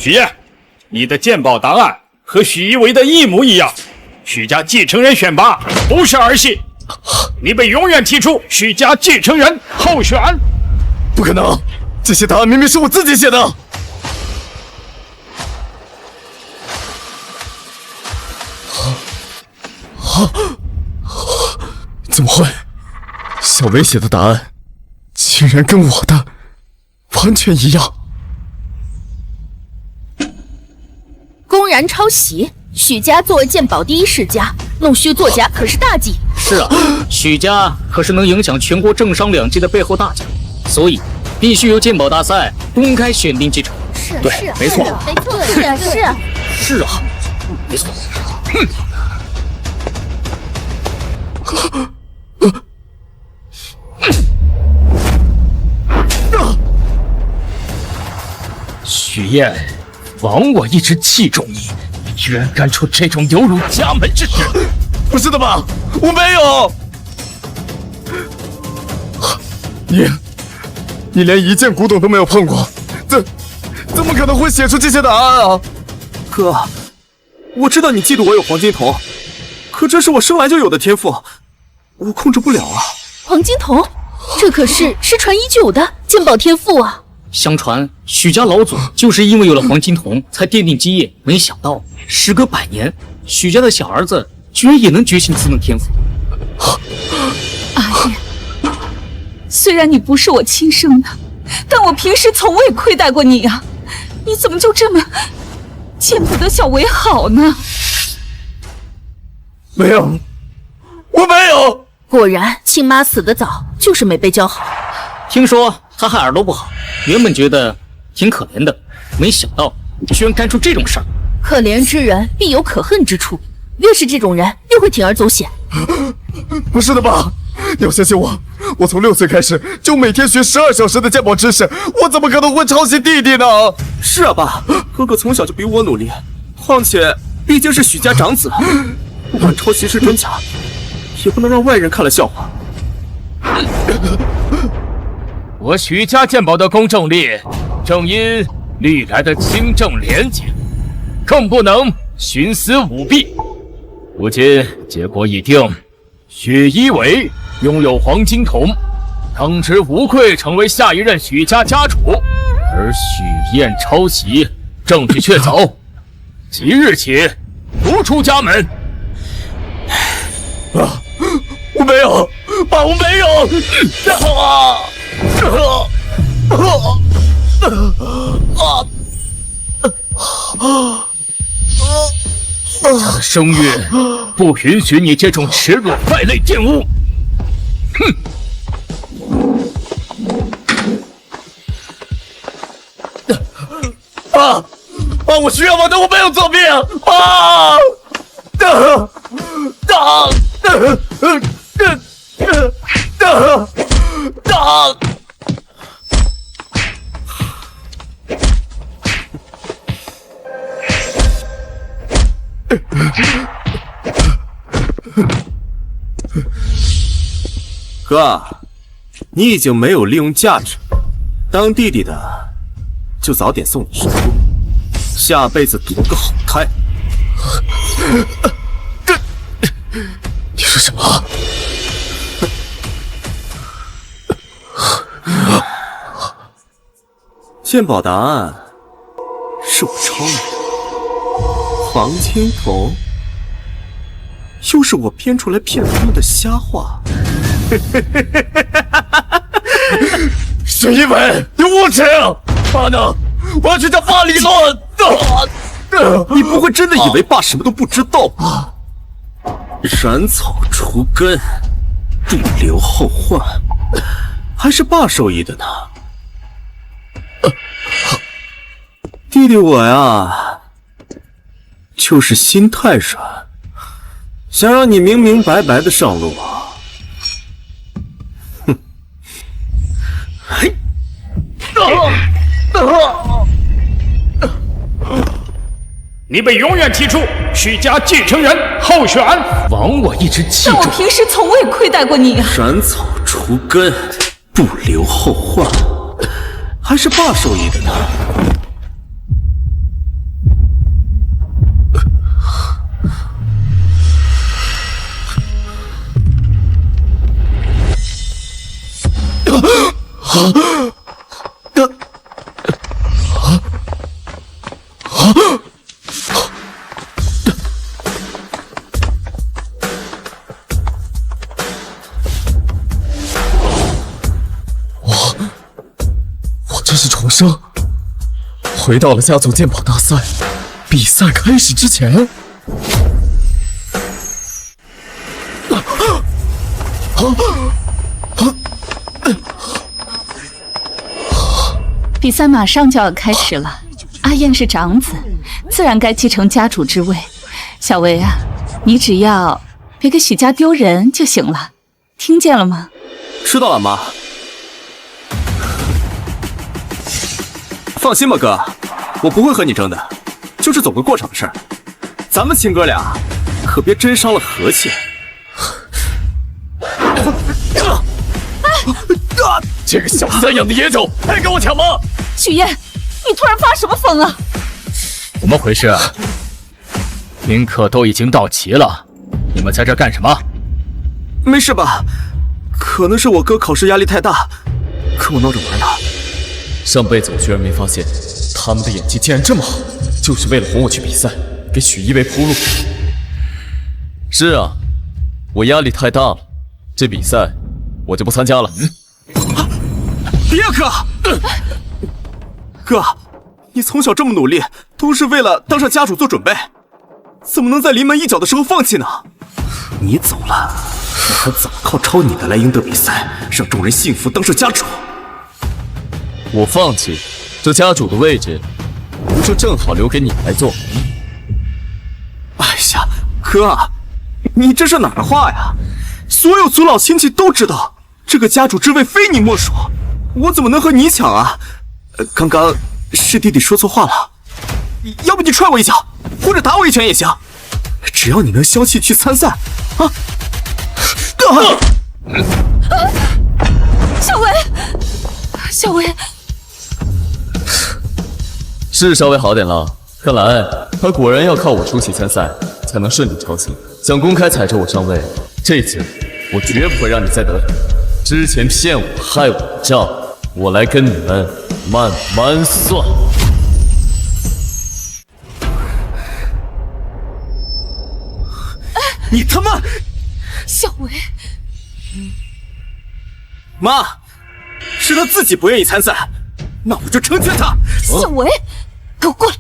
许烨，你的鉴宝答案和许一为的一模一样。许家继承人选拔不是儿戏，你被永远踢出许家继承人候选。不可能，这些答案明明是我自己写的。怎么会？小薇写的答案竟然跟我的完全一样！公然抄袭！许家作为鉴宝第一世家，弄虚作假可是大忌。是啊，许家可是能影响全国政商两界的背后大家，所以必须由鉴宝大赛公开选定继承。是，对，没错，没错，是啊，是啊，是啊，没错。许燕，枉我一直器重你，你居然干出这种有辱家门之事！不是的吧？我没有。你连一件古董都没有碰过，怎么可能会写出这些答案啊？哥，我知道你嫉妒我有黄金瞳，可这是我生来就有的天赋，我控制不了啊。黄金瞳，这可是失传已久的鉴宝天赋啊！相传许家老祖就是因为有了黄金瞳才奠定基业，没想到时隔100年，许家的小儿子居然也能觉醒此等天赋。阿燕，虽然你不是我亲生的，但我平时从未亏待过你啊！你怎么就这么见不得小维好呢？没有，我没有。果然，亲妈死得早，就是没被教好。听说他还耳朵不好，原本觉得挺可怜的，没想到居然干出这种事儿。可怜之人必有可恨之处，越是这种人，越会铤而走险。不是的吧？你要相信我，我从6岁开始就每天学12小时的鉴宝知识，我怎么可能会抄袭弟弟呢？是啊，爸，哥哥从小就比我努力，况且毕竟是许家长子，不管抄袭是真假，也不能让外人看了笑话。我许家鉴宝的公正力，正因历来的清正廉洁，更不能徇私舞弊。如今结果已定，许一为拥有黄金瞳，当之无愧成为下一任许家家主，而许燕抄袭，证据确凿，即日起逐出家门。爸，我没有，爸，我没有。他的声誉不允许你这种耻辱败类贱物！哼！爸，我需要吗？但我没有作弊。哥，你已经没有利用价值，当弟弟的就早点送你上路，下辈子夺个好胎。你说什么？鉴宝答案是我抄你的，黄金瞳又是我编出来骗他们的瞎话。许一伟，你无耻！爸呢？我要去找爸理论。你不会真的以为爸什么都不知道吧？斩草除根，不留后患，还是爸授意的呢。弟弟我呀，就是心太软，想让你明明白白的上路啊。哼！嘿！你被永远踢出许家继承人候选。枉我一直器但我重。平时从未亏待过你啊！斩草除根，不留后患，还是爸授意的呢。我这是重生，回到了家族剑跑大赛。比赛开始之前，比赛马上就要开始了，阿燕是长子，自然该继承家主之位。小维啊，你只要别给许家丢人就行了，听见了吗？知道了，妈。放心吧，哥，我不会和你争的，就是走个过场的事儿。咱们亲哥俩可别真伤了和气。这个小三养的野种，还跟我抢吗？许燕，你突然发什么疯啊？怎么回事啊？宾客都已经到齐了，你们在这干什么？没事吧？可能是我哥考试压力太大，跟我闹着玩呢。上辈子我居然没发现，他们的演技竟然这么好，就是为了哄我去比赛，给许一为铺路。是啊，我压力太大了，这比赛我就不参加了。别哥，哥，你从小这么努力，都是为了当上家主做准备，怎么能在临门一脚的时候放弃呢？你走了，我可怎么靠抄你的来赢得比赛，让众人幸福当上家主？我放弃这家主的位置，不就正好留给你来做？哎呀，哥，你这是哪儿的话呀？所有族老亲戚都知道，这个家主之位非你莫属，我怎么能和你抢啊？刚刚是弟弟说错话了，要不你踹我一脚，或者打我一拳也行，只要你能消气去参赛，啊！小维，小维，是稍微好点了，看来他果然要靠我出席参赛，才能顺理成章。想公开踩着我上位，这次我绝不会让你再得逞。之前骗我害我的账，我来跟你们慢慢算。你他妈！小维，妈，是他自己不愿意参赛，那我就成全他。小维，给我过来！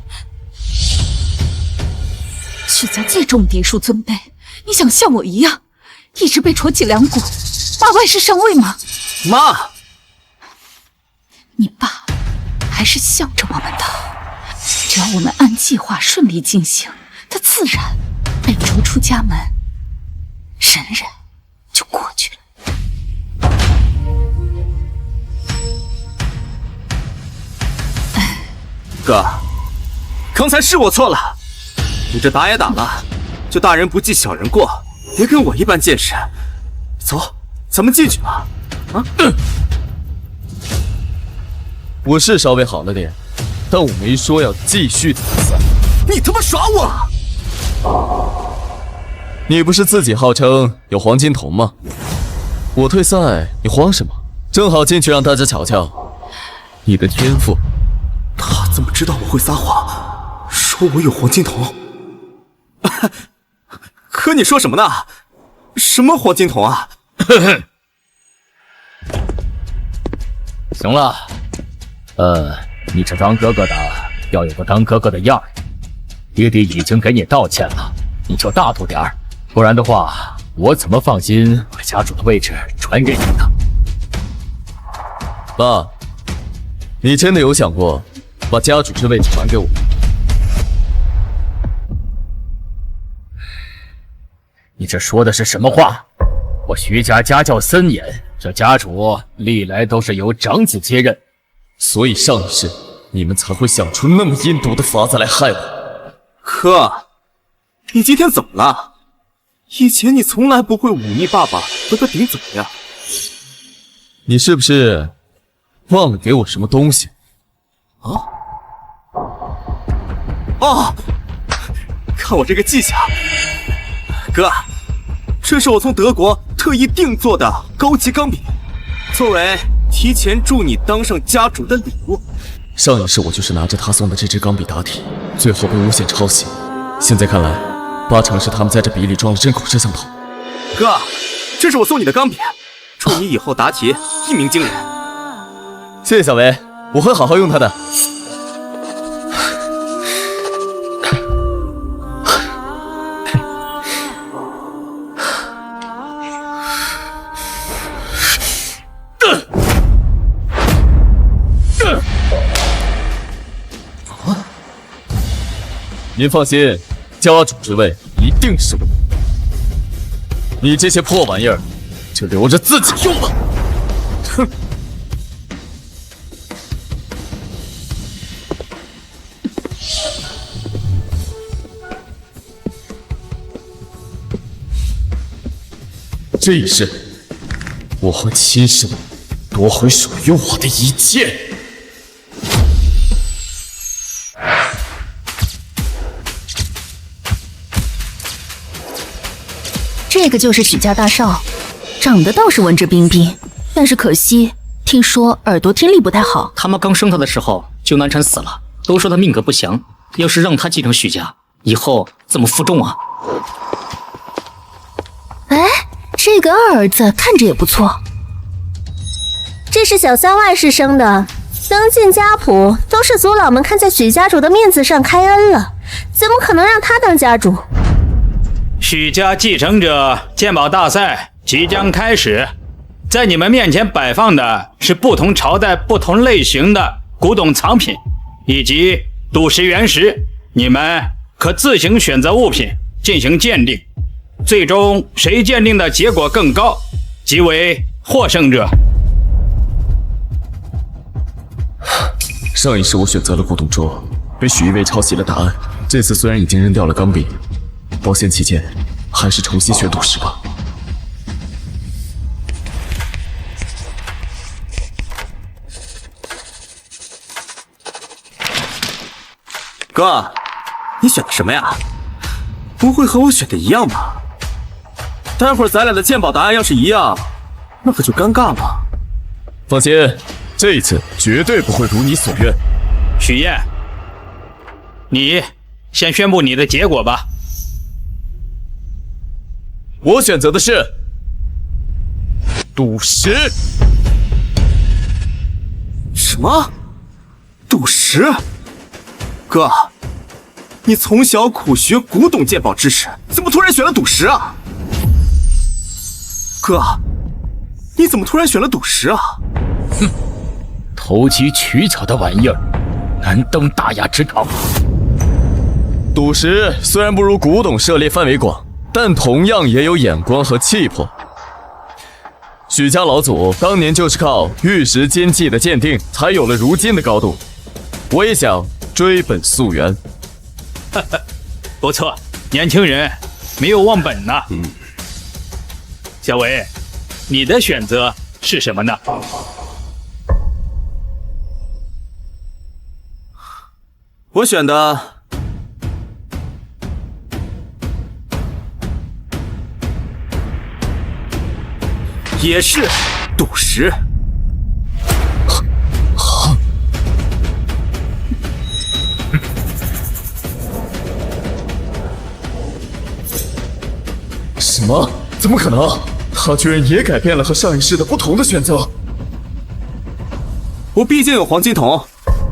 许家最重嫡庶尊卑，你想像我一样，一直被戳脊梁骨，把外室上位吗？妈，你爸还是向着我们的，只要我们按计划顺利进行，他自然被逐出家门，忍忍就过去了。哥，刚才是我错了，你这打也打了，就大人不计小人过，别跟我一般见识。走，咱们进去吧。啊？我是稍微好了点，但我没说要继续参赛。你他妈耍我！你不是自己号称有黄金瞳吗？我退赛，你慌什么？正好进去让大家瞧瞧你的天赋。他怎么知道我会撒谎，说我有黄金瞳？可你说什么呢？什么黄金瞳啊？行了，你这当哥哥的要有个当哥哥的样儿。爹爹已经给你道歉了，你就大度点儿，不然的话，我怎么放心把家主的位置传给你呢？爸，你真的有想过把家主之位传给我？你这说的是什么话？我徐家家教森严，这家主历来都是由长子接任，所以上一世你们才会想出那么阴毒的法子来害我。哥，你今天怎么了？以前你从来不会忤逆爸爸和他顶嘴呀。你是不是忘了给我什么东西？啊？哦，看我这个技巧，哥，这是我从德国特意定做的高级钢笔，作为提前祝你当上家主的礼物。上一世我就是拿着他送的这支钢笔答题，最后被诬陷抄袭。现在看来，8成是他们在这笔里装了针孔摄像头。哥，这是我送你的钢笔，祝你以后答题一鸣惊人。谢谢小维，我会好好用它的。您放心，家主之位一定是我。你这些破玩意儿，就留着自己用吧。哼！这一世，我会亲手夺回属于我的一切。这个就是许家大少，长得倒是文质彬彬，但是可惜听说耳朵听力不太好。他妈刚生他的时候就难产死了，都说他命格不详，要是让他继承许家，以后怎么负重啊？哎，这个二儿子看着也不错。这是小三外室生的，登进家谱都是族老们看在许家主的面子上开恩了，怎么可能让他当家主？许家继承者鉴宝大赛即将开始，在你们面前摆放的是不同朝代不同类型的古董藏品以及赌石原石，你们可自行选择物品进行鉴定，最终谁鉴定的结果更高，即为获胜者。上一世我选择了古董桌，被许一为抄袭了答案。这次虽然已经扔掉了钢笔，保险起见，还是重新选赌石吧。哥，你选的什么呀？不会和我选的一样吧？待会儿咱俩的鉴宝答案要是一样，那可就尴尬了。放心，这一次绝对不会如你所愿。许燕，你先宣布你的结果吧。我选择的是赌石。什么？赌石？哥，你从小苦学古董鉴宝知识，怎么突然选了赌石啊？哥，你怎么突然选了赌石啊？哼，投机取巧的玩意儿，难登大雅之堂。赌石虽然不如古董涉猎范围广，但同样也有眼光和气魄。许家老祖当年就是靠玉石坚记的鉴定，才有了如今的高度。我也想追本溯源。不错，年轻人没有忘本呐。小维，你的选择是什么呢？我选的也是赌石。什么？怎么可能？他居然也改变了和上一世的不同的选择。我毕竟有黄金瞳，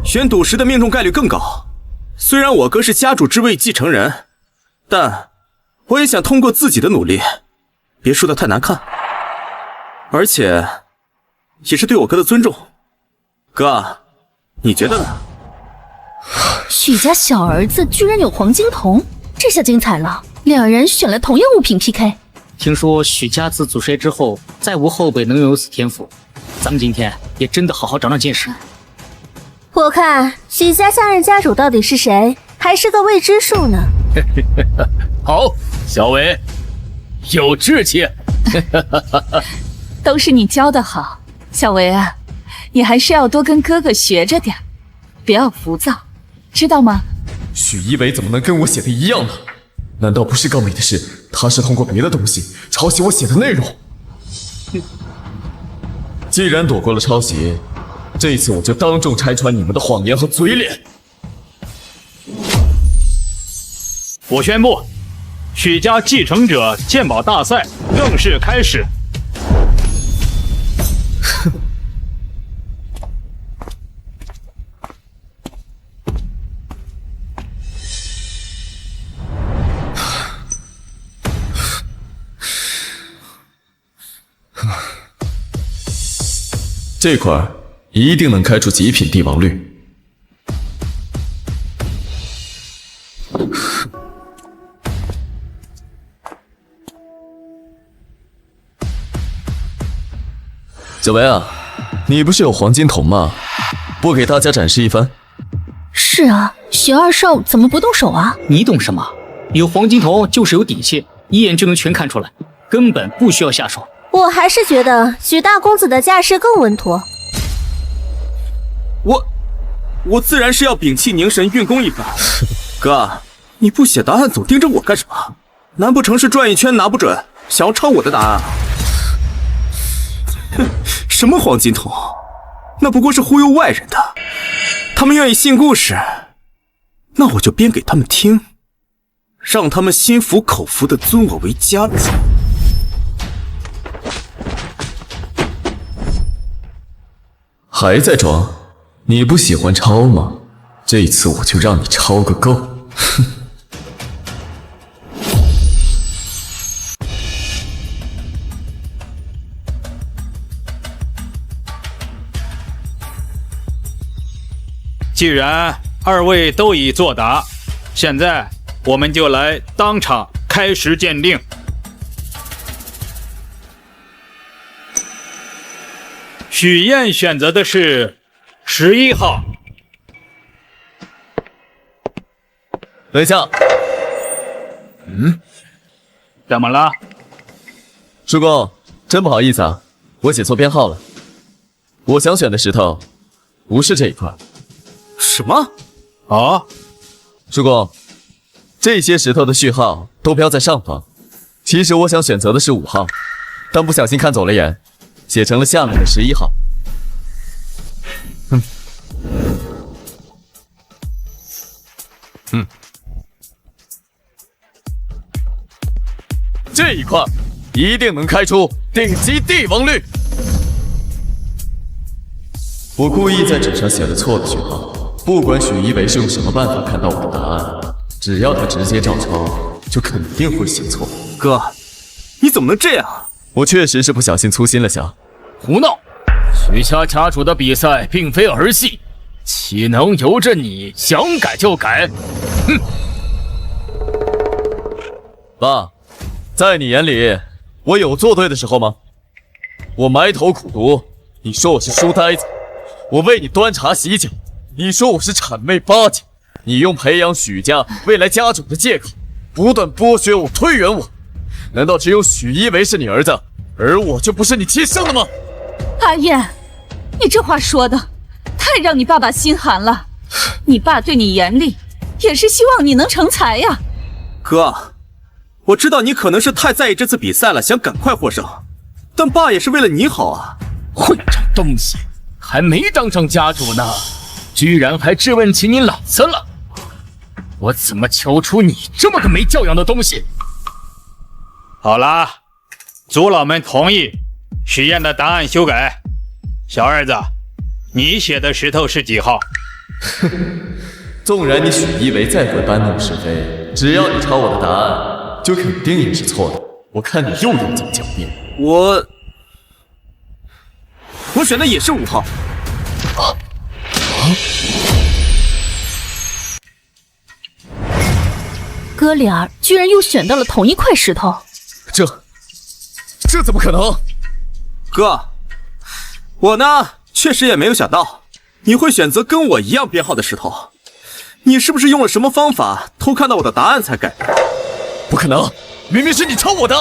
选赌石的命中概率更高。虽然我哥是家主之位继承人，但我也想通过自己的努力，别输得太难看。而且，也是对我哥的尊重。哥，你觉得呢？许家小儿子居然有黄金瞳，这下精彩了，两人选了同样物品 PK。听说许家自祖衰之后，再无后辈能拥有此天赋，咱们今天也真的好好长长见识。我看许家下任家主到底是谁，还是个未知数呢。好，小伟，有志气。都是你教的好，小维啊，你还是要多跟哥哥学着点，不要浮躁，知道吗？许一伟怎么能跟我写的一样呢？难道不是钢笔的事？他是通过别的东西抄袭我写的内容。既然躲过了抄袭，这一次我就当众拆穿你们的谎言和嘴脸。我宣布，许家继承者鉴宝大赛正式开始。这块一定能开出极品帝王绿。小维啊，你不是有黄金瞳吗？不给大家展示一番？是啊，许二少怎么不动手啊？你懂什么？有黄金瞳就是有底气，一眼就能全看出来，根本不需要下手。我还是觉得许大公子的架势更稳妥。我自然是要屏气凝神运功一番。哥，你不写答案总盯着我干什么？难不成是转一圈拿不准，想要抄我的答案啊？哼，什么黄金瞳，那不过是忽悠外人的。他们愿意信故事，那我就编给他们听，让他们心服口服的尊我为家主。还在装？你不喜欢抄吗？这次我就让你抄个够！哼。既然二位都已作答，现在我们就来当场开始鉴定。许燕选择的是11号。等一下，怎么了？叔公，真不好意思啊，我写错编号了。我想选的石头不是这一块。什么？哦，叔公，这些石头的序号都标在上方。其实我想选择的是5号，但不小心看走了眼，写成了下面的11号。这一块一定能开出顶级帝王绿。我故意在纸上写了错的序号，不管许一为是用什么办法看到我的答案，只要他直接照抄，就肯定会写错。哥，你怎么能这样？我确实是不小心粗心了下。胡闹！许家家主的比赛并非儿戏，岂能由着你想改就改？哼！爸，在你眼里，我有做对的时候吗？我埋头苦读，你说我是书呆子；我为你端茶洗脚，你说我是谄媚巴结。你用培养许家未来家主的借口，不断剥削我、推远我。难道只有许一为是你儿子，而我就不是你亲生的吗？阿燕，你这话说的太让你爸爸心寒了。你爸对你严厉，也是希望你能成才呀。哥，我知道你可能是太在意这次比赛了，想赶快获胜，但爸也是为了你好啊。混账东西，还没当上家主呢，居然还质问起你老子了！我怎么求出你这么个没教养的东西？好啦，族老们同意许燕的答案修改。小儿子，你写的石头是几号？纵然你许一为再会搬弄是非，只要你抄我的答案，就肯定也是错的。我看你又要怎么狡辩？我选的也是5号。哥俩居然又选到了同一块石头，这怎么可能？哥，我呢确实也没有想到你会选择跟我一样编号的石头。你是不是用了什么方法偷看到我的答案才改的？不可能，明明是你抄我的！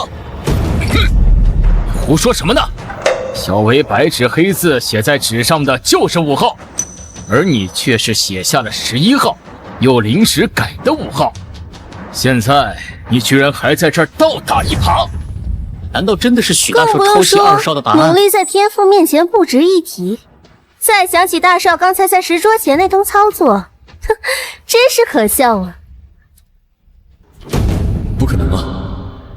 胡说什么呢？小维白纸黑字写在纸上的就是5号，而你却是写下了11号，又临时改的5号。现在你居然还在这儿倒打一耙！难道真的是许大更少抄袭不用说二少的答案？努力在天赋面前不值一提。再想起大少刚才在石桌前那通操作，哼，真是可笑啊！不可能啊！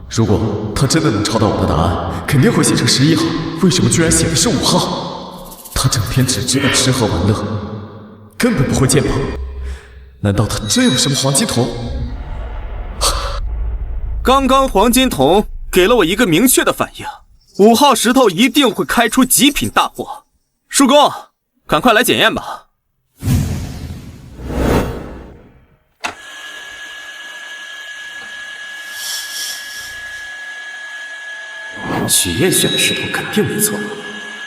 如果他真的能抄到我的答案，肯定会写成11号。为什么居然写的是5号？他整天只知道吃喝玩乐，根本不会鉴宝。难道他真有什么黄金瞳？刚刚黄金瞳给了我一个明确的反应，5号石头一定会开出极品大货。叔公，赶快来检验吧。许燕选的石头肯定没错，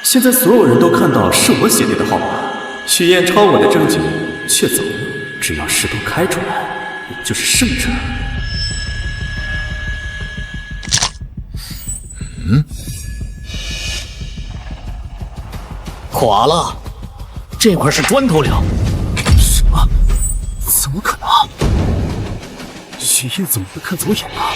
现在所有人都看到是我写对的号码，许燕抄我的证据却走了。只要石头开出来，我就是胜者。垮了，这块是砖头料。什么？怎么可能？许燕怎么会看走眼了？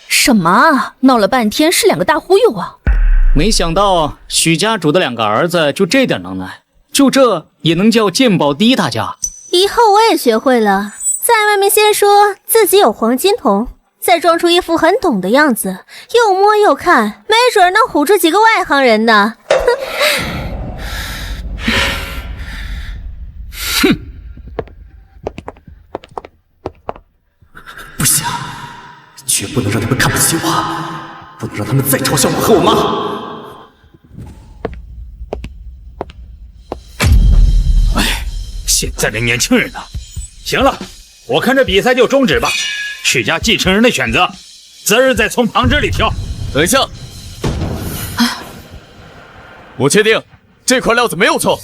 什么啊？闹了半天是2个大忽悠啊！没想到许家主的2个儿子就这点能耐，就这也能叫鉴宝第一大家。以后我也学会了，在外面先说自己有黄金瞳，再装出一副很懂的样子，又摸又看，没准能唬住几个外行人呢。哼！不行，绝不能让他们看不起我，不能让他们再嘲笑我和我妈。现在的年轻人呢？行了，我看这比赛就终止吧。许家继承人的选择，择日再从旁支里挑。等一下，我确定这块料子没有错，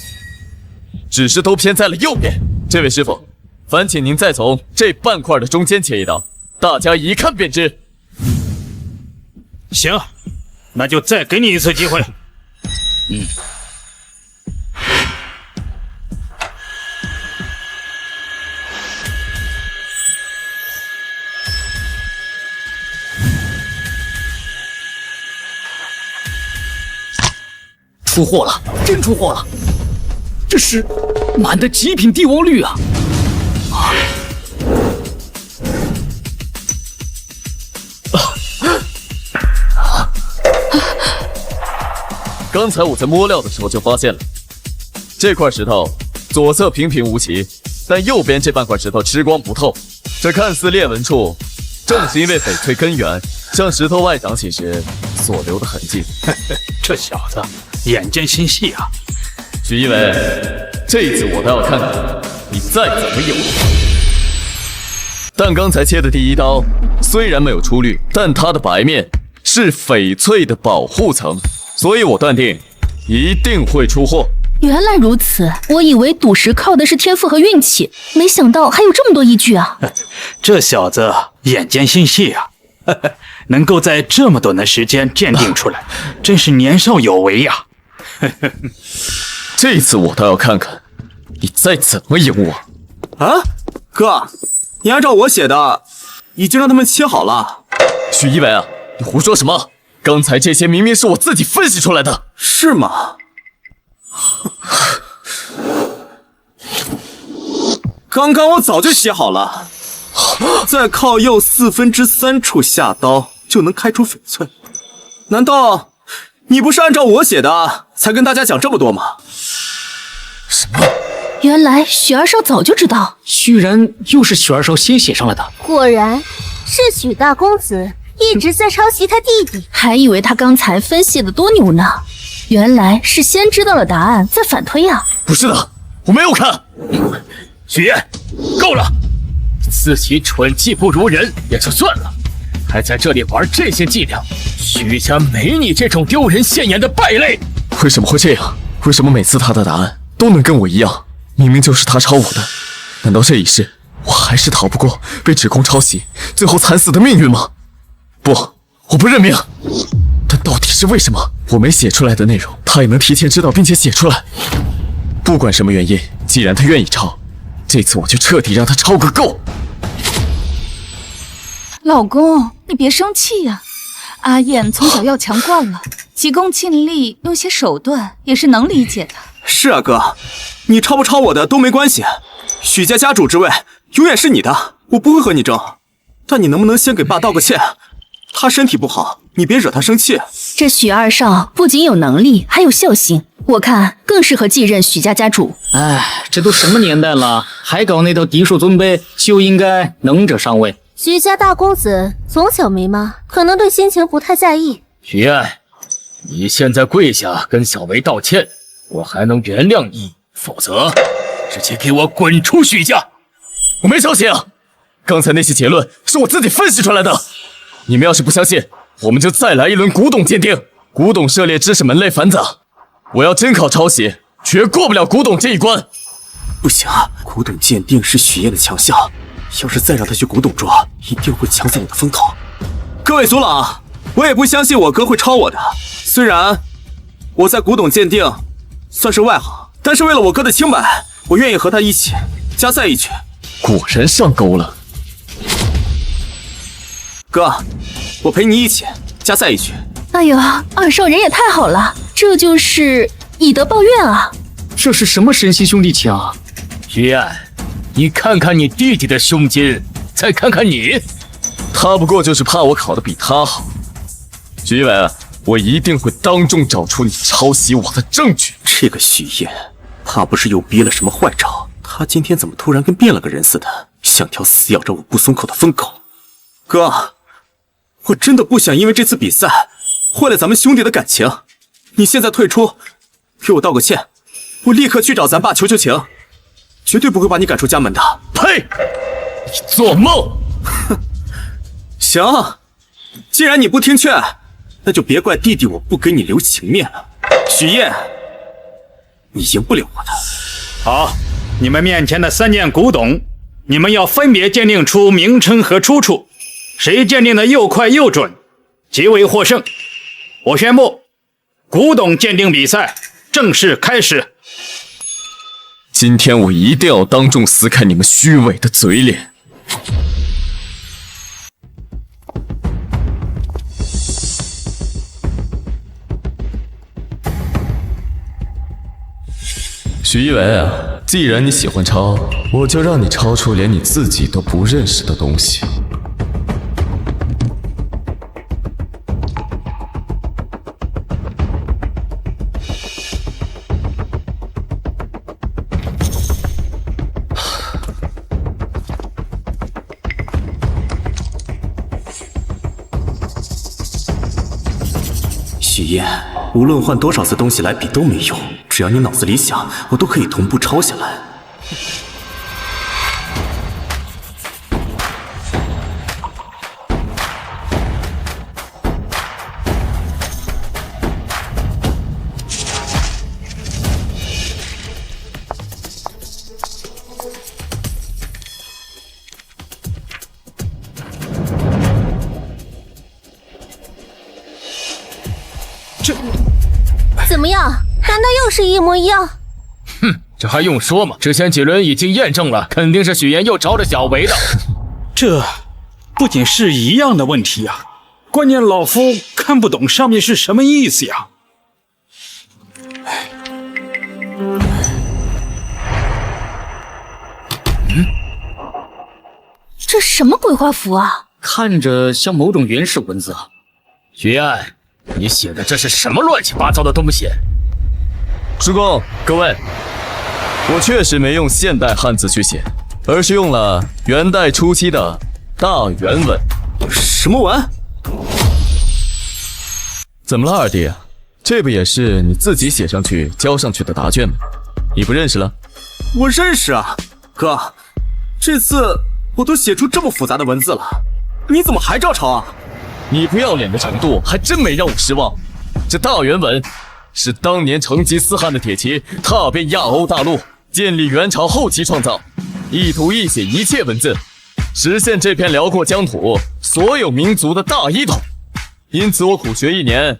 只是都偏在了右边。这位师傅，烦请您再从这半块的中间切一刀，大家一看便知。行，那就再给你一次机会。出货了，真出货了！这是满的极品帝王绿啊！刚才我在摸料的时候就发现了，这块石头左侧平平无奇，但右边这半块石头吃光不透。这看似裂纹处，正是因为翡翠根源向石头外长起时所留的痕迹。这小子眼尖心细啊！许一伟，这一次我倒要看看你再怎么有。但刚才切的第一刀虽然没有出绿，但它的白面是翡翠的保护层，所以我断定一定会出货。原来如此，我以为赌石靠的是天赋和运气，没想到还有这么多依据啊！这小子眼尖心细啊，能够在这么短的时间鉴定出来，真是年少有为呀！这次我倒要看看你再怎么赢我。啊，哥，你按照我写的，已经让他们切好了。许一伟啊，你胡说什么？刚才这些明明是我自己分析出来的。是吗？刚刚我早就写好了，在靠右3/4处下刀就能开出翡翠。难道你不是按照我写的才跟大家讲这么多吗？什么？原来许二少早就知道，居然又是许二少先写上来的。果然是许大公子一直在抄袭他弟弟，还以为他刚才分析的多牛呢，原来是先知道了答案再反推啊！不是的，我没有看。许燕，够了！自己蠢技不如人也就算了，还在这里玩这些伎俩，许家没你这种丢人现眼的败类。为什么会这样？为什么每次他的答案都能跟我一样？明明就是他抄我的，难道这一世我还是逃不过被指控抄袭，最后惨死的命运吗？不，我不认命。但到底是为什么？我没写出来的内容，他也能提前知道并且写出来。不管什么原因，既然他愿意抄，这次我就彻底让他抄个够。老公，你别生气呀。阿燕从小要强惯了，急功近利，用些手段也是能理解的。是啊，哥，你抄不抄我的都没关系，许家家主之位永远是你的，我不会和你争。但你能不能先给爸道个歉？他身体不好，你别惹他生气。这许二少不仅有能力，还有孝心，我看更适合继任许家家主。哎，这都什么年代了，还搞那套嫡庶尊卑，就应该能者上位。许家大公子从小没妈，可能对心情不太在意。许燕，你现在跪下跟小维道歉，我还能原谅你，否则直接给我滚出许家！我没抄袭啊，刚才那些结论是我自己分析出来的。你们要是不相信，我们就再来一轮古董鉴定。古董涉猎知识门类繁杂，我要真靠抄袭，绝过不了古董这一关。不行，古董鉴定是许燕的强项，要是再让他去古董桌，一定会抢走我的风头。各位族老，我也不相信我哥会抄我的。虽然我在古董鉴定算是外行，但是为了我哥的清白，我愿意和他一起加赛一局。果然上钩了。哥，我陪你一起加赛一局。哎呦，二少人也太好了，这就是以德报怨啊！这是什么神仙兄弟情啊？许燕，你看看你弟弟的胸襟，再看看你，他不过就是怕我考得比他好。许一伟，我一定会当众找出你抄袭我的证据。这个许燕，怕不是又逼了什么坏招？他今天怎么突然跟变了个人似的，像条死咬着我不松口的疯狗？哥，我真的不想因为这次比赛坏了咱们兄弟的感情。你现在退出，给我道个歉，我立刻去找咱爸求求情，绝对不会把你赶出家门的。呸！你做梦！哼，行，既然你不听劝，那就别怪弟弟我不给你留情面了。许燕，你赢不了我的。好，你们面前的3件古董，你们要分别鉴定出名称和出处，谁鉴定的又快又准，即为获胜。我宣布，古董鉴定比赛正式开始。今天我一定要当众撕开你们虚伪的嘴脸。许一伟啊，既然你喜欢抄，我就让你抄出连你自己都不认识的东西。许燕，无论换多少次东西来比都没用，只要你脑子里想，我都可以同步抄下来。怎么样？难道又是一模一样？哼，这还用说吗？之前几轮已经验证了，肯定是许燕又朝着小维的。这不仅是一样的问题啊，关键老夫看不懂上面是什么意思呀。这什么鬼画符啊？看着像某种原始文字啊。许燕，你写的这是什么乱七八糟的东西？主公，各位，我确实没用现代汉字去写，而是用了元代初期的大元文。什么文？怎么了，二弟？这不也是你自己写上去交上去的答卷吗？你不认识了？我认识啊，哥，这次我都写出这么复杂的文字了，你怎么还照抄啊？你不要脸的程度还真没让我失望。这大元文是当年成吉思汗的铁骑踏遍亚欧大陆，建立元朝后期创造，一图一写一切文字，实现这片辽阔疆土所有民族的大一统。因此我苦学1年，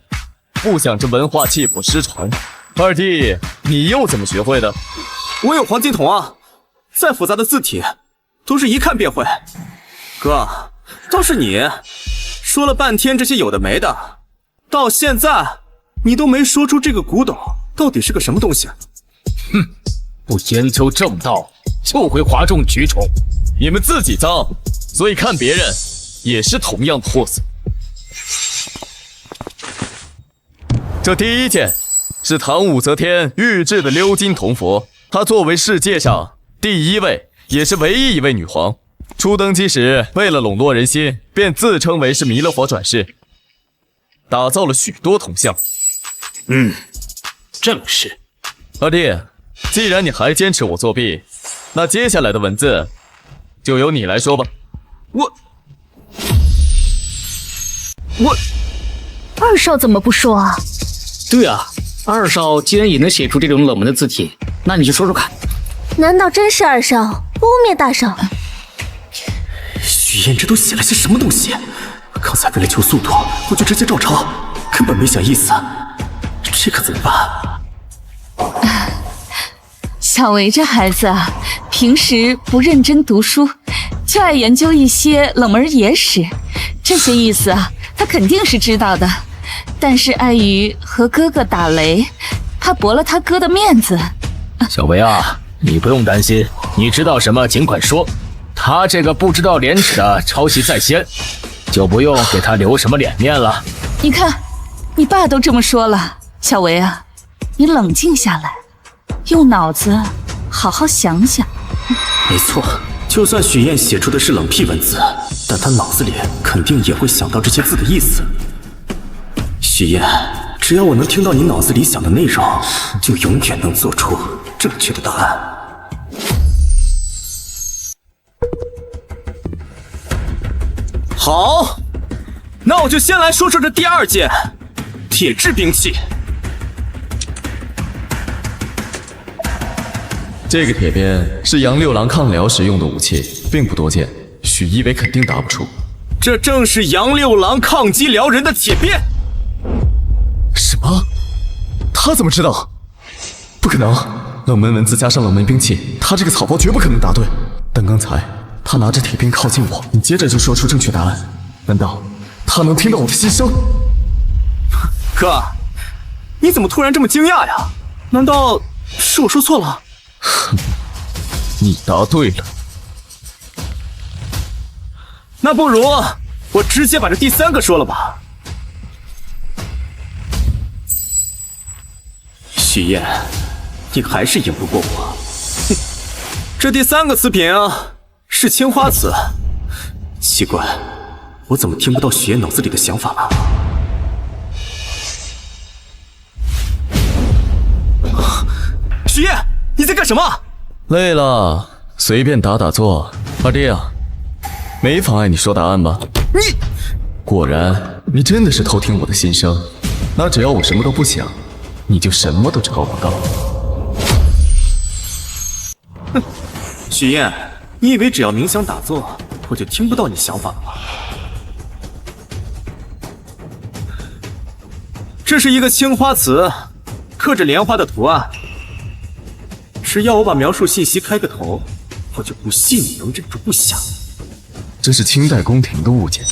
不想这文化气谱失传。二弟，你又怎么学会的？我有黄金瞳啊，再复杂的字体都是一看便会。哥，倒是你，说了半天这些有的没的，到现在你都没说出这个古董到底是个什么东西。哼，不研究正道，就会哗众取宠。你们自己脏，所以看别人也是同样的货色。这第一件是唐武则天御制的鎏金铜佛，她作为世界上第一位也是唯一一位女皇，初登基时为了笼络人心，便自称为是弥勒佛转世，打造了许多铜像。正是。二弟，既然你还坚持我作弊，那接下来的文字就由你来说吧。我二少怎么不说啊？对啊，二少既然也能写出这种冷门的字体，那你就说说看。难道真是二少污蔑大少？许燕这都写了些什么东西？刚才为了求速度，我就直接照抄，根本没想意思。这可怎么办？小维这孩子啊，平时不认真读书，就爱研究一些冷门野史，这些意思啊，他肯定是知道的。但是碍于和哥哥打雷，怕驳了他哥的面子。小维啊，你不用担心，你知道什么尽管说。他这个不知道廉耻的抄袭在先，就不用给他留什么脸面了。你看，你爸都这么说了，小维啊，你冷静下来，用脑子好好想想。没错，就算许燕写出的是冷僻文字，但他脑子里肯定也会想到这些字的意思。许燕，只要我能听到你脑子里想的内容，就永远能做出正确的答案。好，那我就先来说说这第二件铁制兵器。这个铁鞭是杨六郎抗辽时用的武器，并不多见，许一为肯定答不出。这正是杨六郎抗击辽人的铁鞭。什么？他怎么知道？不可能，冷门文字加上冷门兵器，他这个草包绝不可能答对。但刚才他拿着铁鞭靠近我，你接着就说出正确答案，难道他能听到我的心声？哥，你怎么突然这么惊讶呀？难道是我说错了？你答对了。那不如我直接把这第三个说了吧。许燕，你还是赢不过我。哼，这第三个词品啊，是青花瓷。奇怪，我怎么听不到许燕脑子里的想法了？许燕，你在干什么？累了，随便打打坐。二弟啊，没妨碍你说答案吧？你果然，你真的是偷听我的心声。那只要我什么都不想，你就什么都抄不到。哼，许燕，你以为只要冥想打坐，我就听不到你想法了吗？这是一个青花瓷，刻着莲花的图案。只要我把描述信息开个头，我就不信你能忍住不想。这是清代宫廷的物件，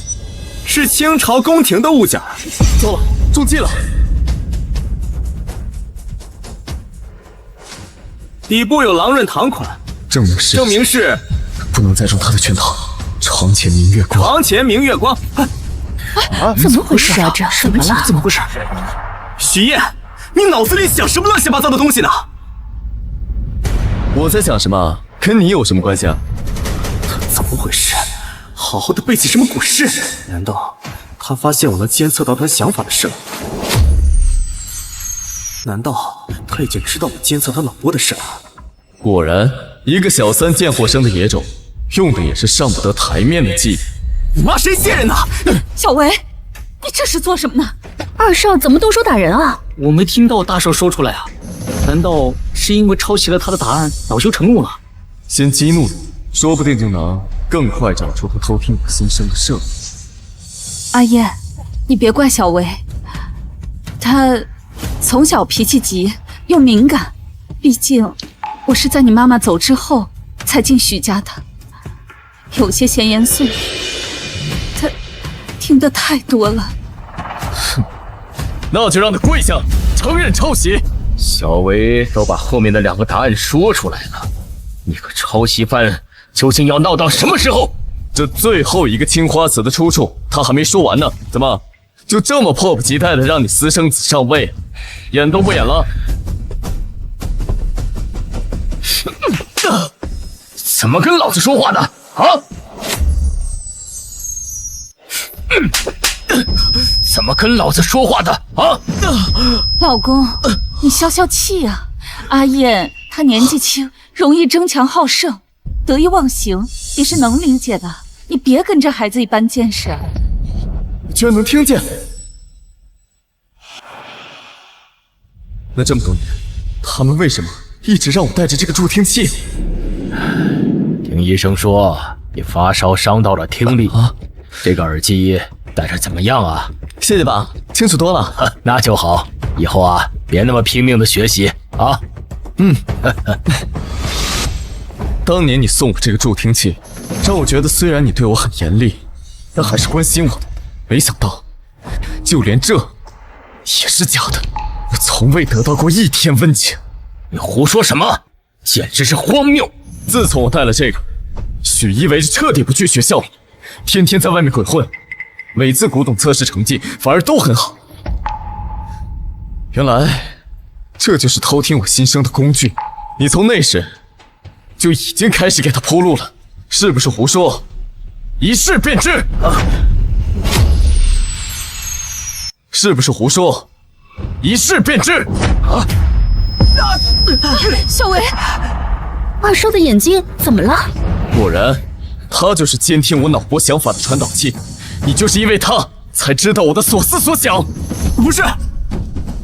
是清朝宫廷的物件。糟了，中计了！底部有狼刃堂款，证明是不能再中他的圈套。床前明月光，床前明月光。怎么回事啊？这怎么了？怎么回事？许燕，你脑子里想什么乱七八糟的东西呢？我在想什么，跟你有什么关系啊？怎么回事？好好的背起什么古诗？难道他发现我能监测到他想法的事了？难道他已经知道我监测他脑波的事了？果然，一个小三贱货生的野种，用的也是上不得台面的技。你妈谁贱人呢？小维，你这是做什么呢？二少怎么动手打人啊？我没听到大少说出来啊，难道是因为抄袭了他的答案，恼羞成怒了？先激怒你，说不定就能更快找出他偷听我心声的设备。阿燕，你别怪小维，他从小脾气急又敏感，毕竟我是在你妈妈走之后才进许家的，有些闲言碎语，听得太多了。那就让他跪下，承认抄袭。小维都把后面的2个答案说出来了，你个抄袭犯究竟要闹到什么时候？这最后一个青花瓷的出处他还没说完呢，怎么就这么迫不及待的让你私生子上位？演都不演了？怎么跟老子说话的啊？怎么跟老子说话的啊？老公，你消消气啊！阿燕她年纪轻，容易争强好胜，得意忘形，也是能理解的。你别跟这孩子一般见识。你居然能听见？那这么多年，他们为什么一直让我带着这个助听器？听医生说你发烧伤到了听力，这个耳机戴着怎么样啊？谢谢爸，清楚多了。那就好，以后啊别那么拼命的学习啊。当年你送我这个助听器，让我觉得虽然你对我很严厉，但还是关心我的。没想到，就连这也是假的。我从未得到过一天温情。你胡说什么？简直是荒谬！自从我带了这个，许一为彻底不去学校了，天天在外面鬼混，每次古董测试成绩反而都很好。原来这就是偷听我心声的工具。你从那时就已经开始给他铺路了，是不是胡说？一试便知。是不是胡说？一试便知。小维，二少的眼睛怎么了？果然，他就是监听我脑波想法的传导器。你就是因为他才知道我的所思所想。不是，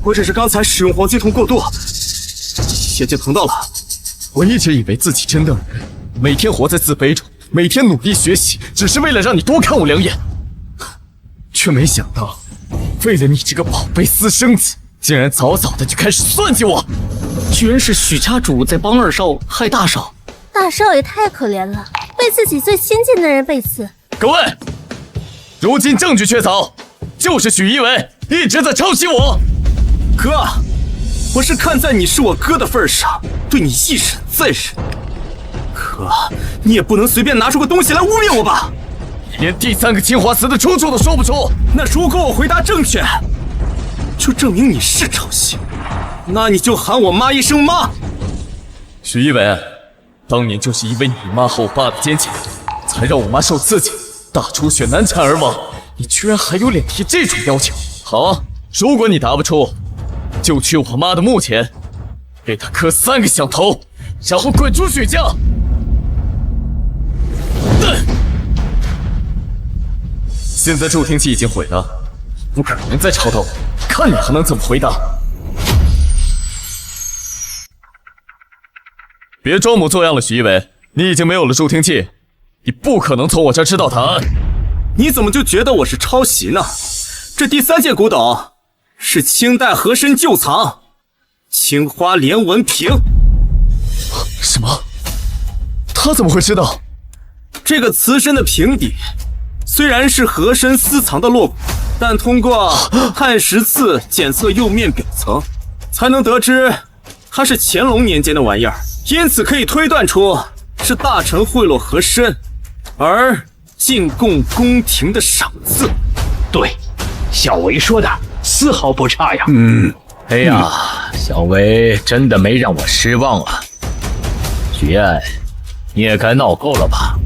我只是刚才使用黄金瞳过度，眼睛疼到了。我一直以为自己真的每天活在自卑中，每天努力学习，只是为了让你多看我2眼，却没想到，为了你这个宝贝私生子，竟然早早的就开始算计我。居然是许家主在帮二少害大少。大少也太可怜了，为自己最亲近的人背刺。各位，如今证据确凿，就是许一为一直在抄袭我。哥，我是看在你是我哥的份上，对你一忍再忍。哥，你也不能随便拿出个东西来污蔑我吧？连第3个青花瓷的出处都说不出。那如果我回答正确，就证明你是抄袭，那你就喊我妈一声妈。许一为，当年就是因为你妈和我爸的奸情，才让我妈受刺激，大出血难产而亡。你居然还有脸提这种要求？好啊，如果你答不出，就去我妈的墓前，给她磕3个响头，然后滚出许家。现在助听器已经毁了，不可能再吵到我，看你还能怎么回答。别装模作样了，许一为，你已经没有了助听器，你不可能从我这儿知道答案。你怎么就觉得我是抄袭呢？这第3件古董是清代和珅旧藏青花连纹瓶。什么？他怎么会知道？这个瓷身的瓶底虽然是和珅私藏的落骨，但通过碳10次检测釉面表层，才能得知它是乾隆年间的玩意儿，因此可以推断出是大臣贿赂和珅而进贡宫廷的赏赐。对，小维说的丝毫不差呀。哎呀，小维真的没让我失望啊。许燕，你也该闹够了吧？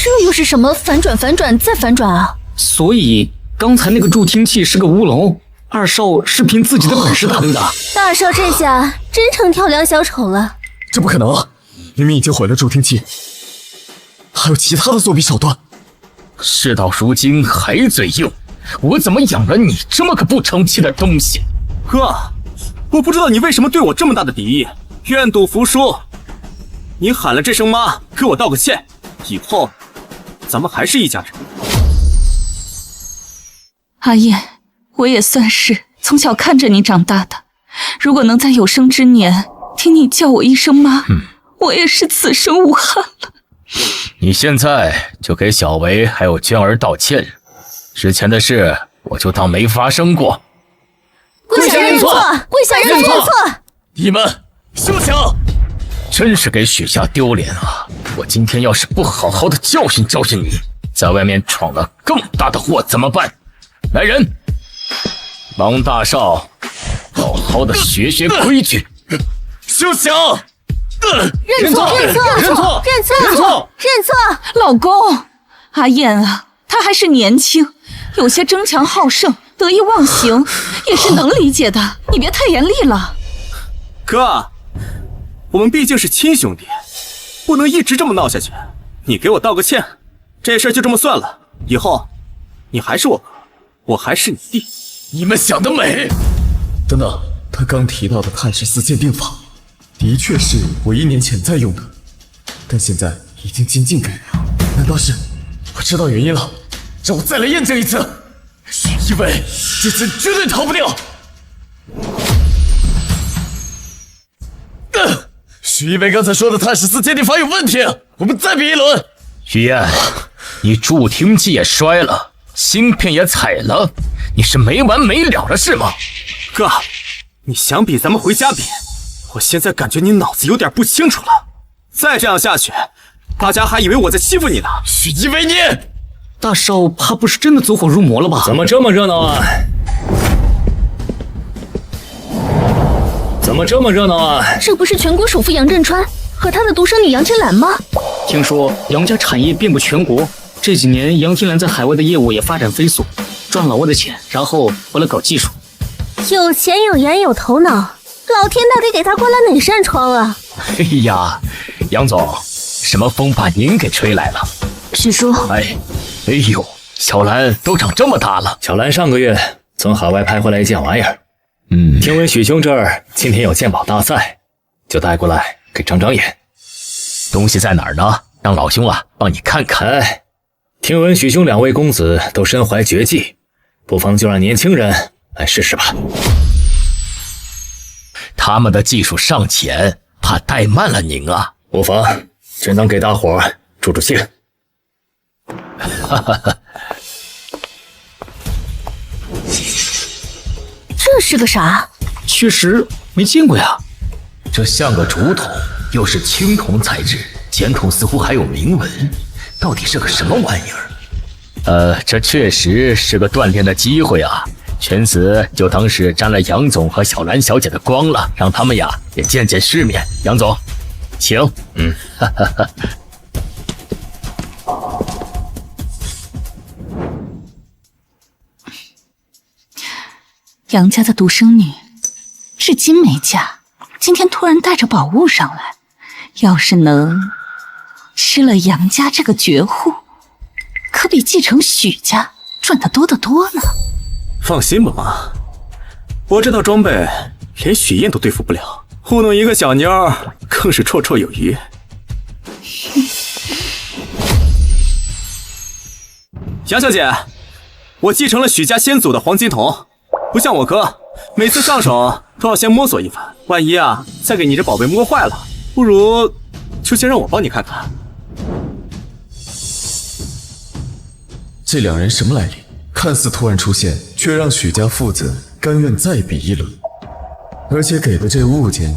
这又是什么反转反转再反转啊？所以刚才那个助听器是个乌龙，二少是凭自己的本事打对的。大少这下真成跳梁小丑了。这不可能啊！明明已经毁了助听器，还有其他的作弊手段。事到如今还嘴硬，我怎么养了你这么个不成器的东西？哥，我不知道你为什么对我这么大的敌意，愿赌服输。你喊了这声妈，给我道个歉，以后咱们还是一家人。阿燕，我也算是从小看着你长大的，如果能在有生之年听你叫我一声妈，我也是此生无憾了。你现在就给小维还有娟儿道歉，之前的事我就当没发生过。跪下认错，跪下认错。你们休想！真是给许家丢脸啊！我今天要是不好好的教训教训你，在外面闯了更大的祸怎么办？来人，王大少，好好的学学规矩。休想！认错，认错，认错，认错，认错！老公，阿燕啊，她还是年轻，有些争强好胜、得意忘形，也是能理解的。你别太严厉了。哥，我们毕竟是亲兄弟，不能一直这么闹下去。你给我道个歉，这事就这么算了。以后，你还是我哥，我还是你弟。你们想得美！等等，他刚提到的太师寺鉴定法，的确是我1年前在用的，但现在已经精进改良。难道是？我知道原因了，让我再来验证一次。许一伟这次绝对逃不掉。许一伟刚才说的太师寺鉴定法有问题，我们再比一轮。许燕，你助听器也摔了，芯片也踩了，你是没完没了了是吗？哥，你想比咱们回家比？我现在感觉你脑子有点不清楚了。再这样下去，大家还以为我在欺负你呢。许一伟，你大少怕不是真的走火入魔了吧？怎么这么热闹啊？怎么这么热闹啊？这不是全国首富杨振川和他的独生女杨天兰吗？听说杨家产业遍布全国，这几年杨天兰在海外的业务也发展飞速，赚老外的钱，然后回来搞技术。有钱有颜有头脑，老天到底给他关了哪扇窗啊？哎呀，杨总，什么风把您给吹来了？许叔，哎呦，小兰都长这么大了。小兰上个月从海外派回来一件玩意儿，听闻许兄这儿今天有鉴宝大赛，就带过来给长长眼。东西在哪儿呢？让老兄啊帮你看看。哎，听闻许兄2位公子都身怀绝技，不妨就让年轻人来试试吧。他们的技术尚浅，怕怠慢了您啊。无妨，只能给大伙儿助助兴。这是个啥？确实没见过呀。这像个竹筒，又是青铜材质，前筒似乎还有铭文，到底是个什么玩意儿？这确实是个锻炼的机会啊。全子就当是沾了杨总和小兰小姐的光了，让他们呀也见见世面。杨总，请。杨家的独生女，至今没嫁，今天突然带着宝物上来，要是能吃了杨家这个绝户，可比继承许家赚得多得多呢。放心吧妈，我这套装备连许燕都对付不了，糊弄一个小妞更是绰绰有余。杨小姐，我继承了许家先祖的黄金铜，不像我哥，每次上手都要先摸索一番，万一啊再给你这宝贝摸坏了，不如就先让我帮你看看。这2人什么来历？看似突然出现，却让许家父子甘愿再比一轮。而且给的这物件，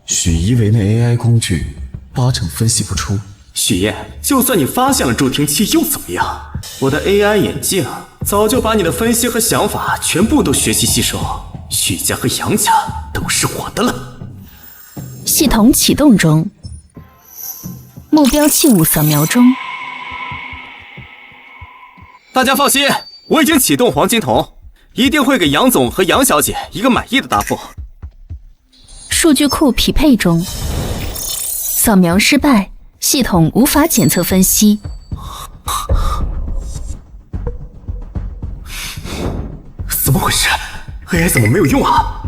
许一为那 AI 工具8成分析不出。许燕，就算你发现了助听器又怎么样？我的 AI 眼镜早就把你的分析和想法全部都学习吸收，许家和杨家都是我的了。系统启动中，目标器物扫描中。大家放心，我已经启动黄金铜，一定会给杨总和杨小姐一个满意的答复。数据库匹配中，扫描失败，系统无法检测分析。怎么回事 ？AI 怎么没有用啊？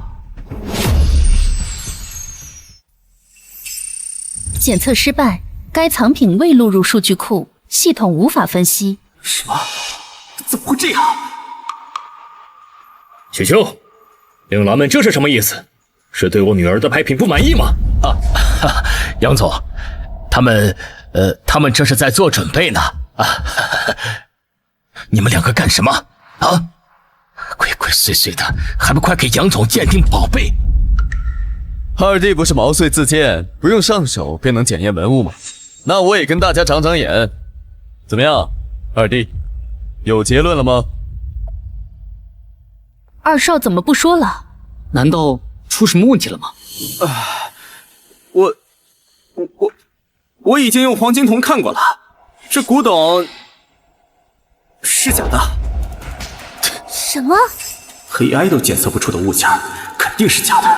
检测失败，该藏品未录入数据库，系统无法分析。什么？怎么会这样？许秋，令郎们这是什么意思？是对我女儿的拍品不满意吗？杨总，他们这是在做准备呢。你们2个干什么？啊！鬼鬼祟祟的，还不快给杨总鉴定宝贝！二弟不是毛遂自荐，不用上手便能检验文物吗？那我也跟大家长长眼。怎么样，二弟，有结论了吗？二少怎么不说了？难道出什么问题了吗？我已经用黄金瞳看过了，这古董是假的。什么？黑AI都检测不出的物件，肯定是假的。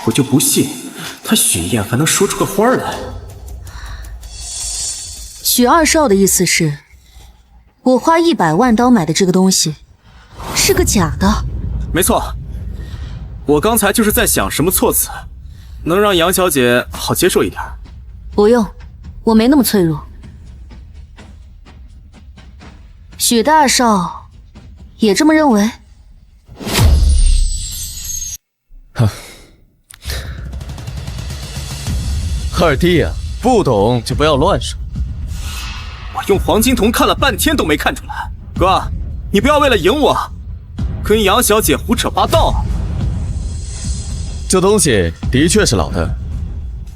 我就不信他许燕还能说出个花来。许二少的意思是，我花100万刀买的这个东西是个假的。没错，我刚才就是在想什么措辞能让杨小姐好接受一点。不用，我没那么脆弱。许大少也这么认为？哼，二弟啊，不懂就不要乱说。我用黄金瞳看了半天都没看出来，哥，你不要为了赢我，跟杨小姐胡扯八道。这东西的确是老的，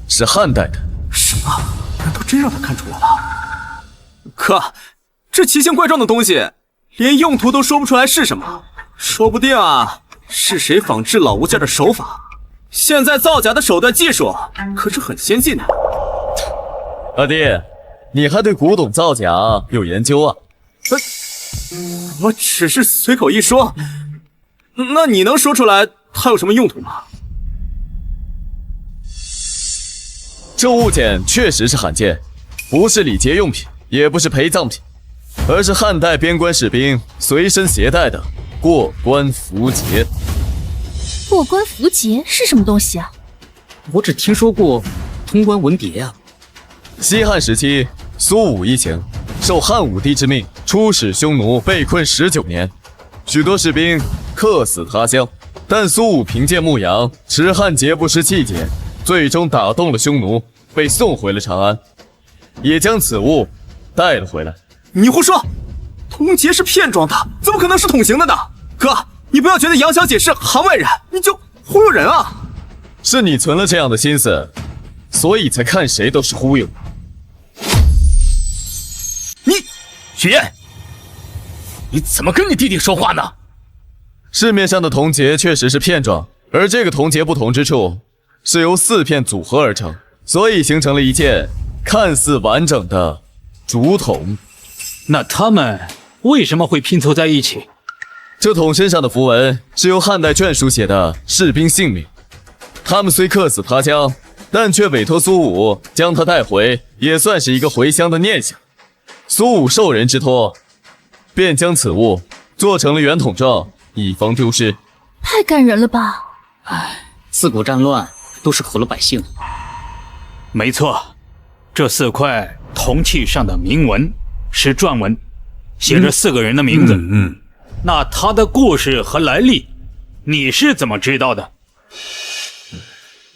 是汉代的。什么？难道真让他看出来了？哥，这奇形怪状的东西，连用途都说不出来是什么，说不定啊，是谁仿制老物件的手法。现在造假的手段技术可是很先进的。二弟，你还对古董造假有研究啊？我只是随口一说，那你能说出来它有什么用途吗？这物件确实是罕见，不是礼节用品，也不是陪葬品，而是汉代边关士兵随身携带的过关符节。过关符节是什么东西啊？我只听说过通关文牒啊。西汉时期，苏武一行受汉武帝之命出使匈奴，被困19年，许多士兵客死他乡，但苏武凭借牧羊，持汉节不失气节，最终打动了匈奴，被送回了长安，也将此物带了回来。你胡说，铜节是片装的，怎么可能是桶形的呢？哥，你不要觉得杨小姐是行外人，你就忽悠人啊！是你存了这样的心思，所以才看谁都是忽悠。许燕，你怎么跟你弟弟说话呢？市面上的铜节确实是片状，而这个铜节不同之处是由4片组合而成，所以形成了一件看似完整的竹筒。那它们为什么会拼凑在一起？这桶身上的符文是由汉代绢书写的士兵姓名，他们虽客死他乡，但却委托苏武将他带回，也算是一个回乡的念想。苏武受人之托，便将此物做成了圆筒状，以防丢失。太感人了吧！唉，自古战乱都是苦了百姓。没错，这4块铜器上的铭文是篆文，写着4个人的名字。那他的故事和来历，你是怎么知道的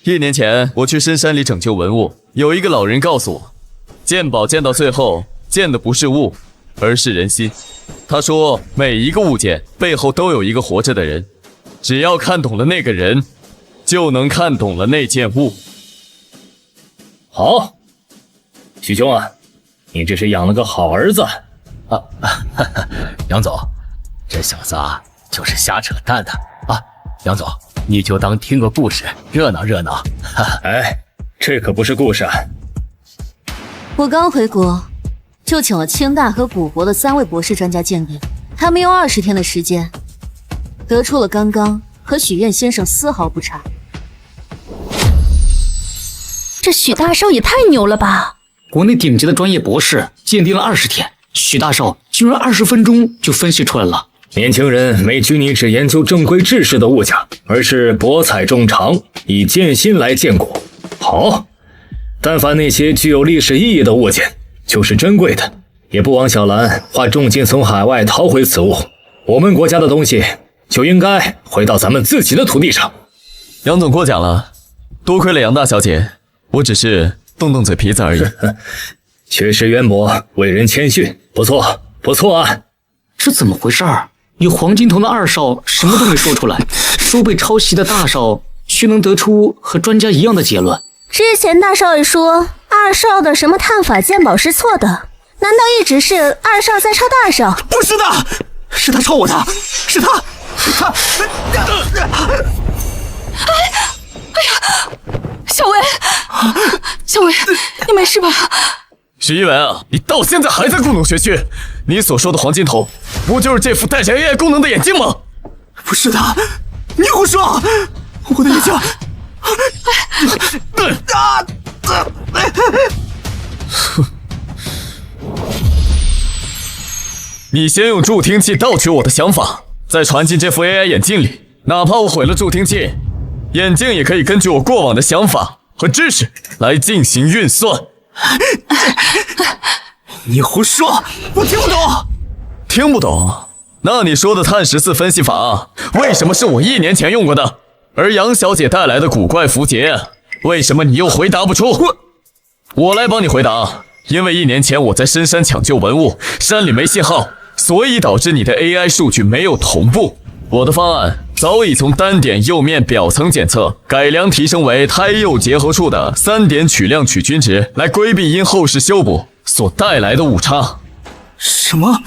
？1年前，我去深山里拯救文物，有一个老人告诉我，鉴宝鉴到最后，见的不是物，而是人心。他说，每一个物件背后都有一个活着的人，只要看懂了那个人，就能看懂了那件物。好，许兄啊，你这是养了个好儿子啊！杨总，这小子啊就是瞎扯淡的啊！杨总，你就当听个故事，热闹热闹。哎，这可不是故事啊！我刚回国，就请了清大和古国的3位博士专家鉴定，他们用20天的时间，得出了刚刚和许愿先生丝毫不差。这许大少也太牛了吧！国内顶级的专业博士鉴定了20天，许大少居然20分钟就分析出来了。年轻人没拘泥只研究正规制式的物件，而是博采众长，以剑心来鉴古。好，但凡那些具有历史意义的物件，就是珍贵的，也不枉小兰花重金从海外淘回此物。我们国家的东西就应该回到咱们自己的土地上。杨总过奖了，多亏了杨大小姐，我只是动动嘴皮子而已。学识渊博，为人谦逊，不错不错啊！这怎么回事儿？有黄金瞳的二少什么都没说出来，说被抄袭的大少却能得出和专家一样的结论。之前大少爷说二少的什么探法鉴宝是错的，难道一直是二少在抄大少？不是的，是他抄我的，是他。小薇，小薇，你没事吧？许一文啊，你到现在还在故弄玄虚！你所说的黄金瞳，不就是这副带着 AI 功能的眼镜吗？不是的，你胡说！我的眼镜。你先用助听器盗取我的想法，再传进这副 AI 眼镜里。哪怕我毁了助听器，眼镜也可以根据我过往的想法和知识来进行运算。你胡说，我听不懂。听不懂？那你说的碳14分析法，为什么是我1年前用过的？而杨小姐带来的古怪符节，为什么你又回答不出？我来帮你回答。因为1年前我在深山抢救文物，山里没信号，所以导致你的 AI 数据没有同步。我的方案早已从单点釉面表层检测改良提升为胎釉结合处的3点取量取均值，来规避因后世修补所带来的误差。什么？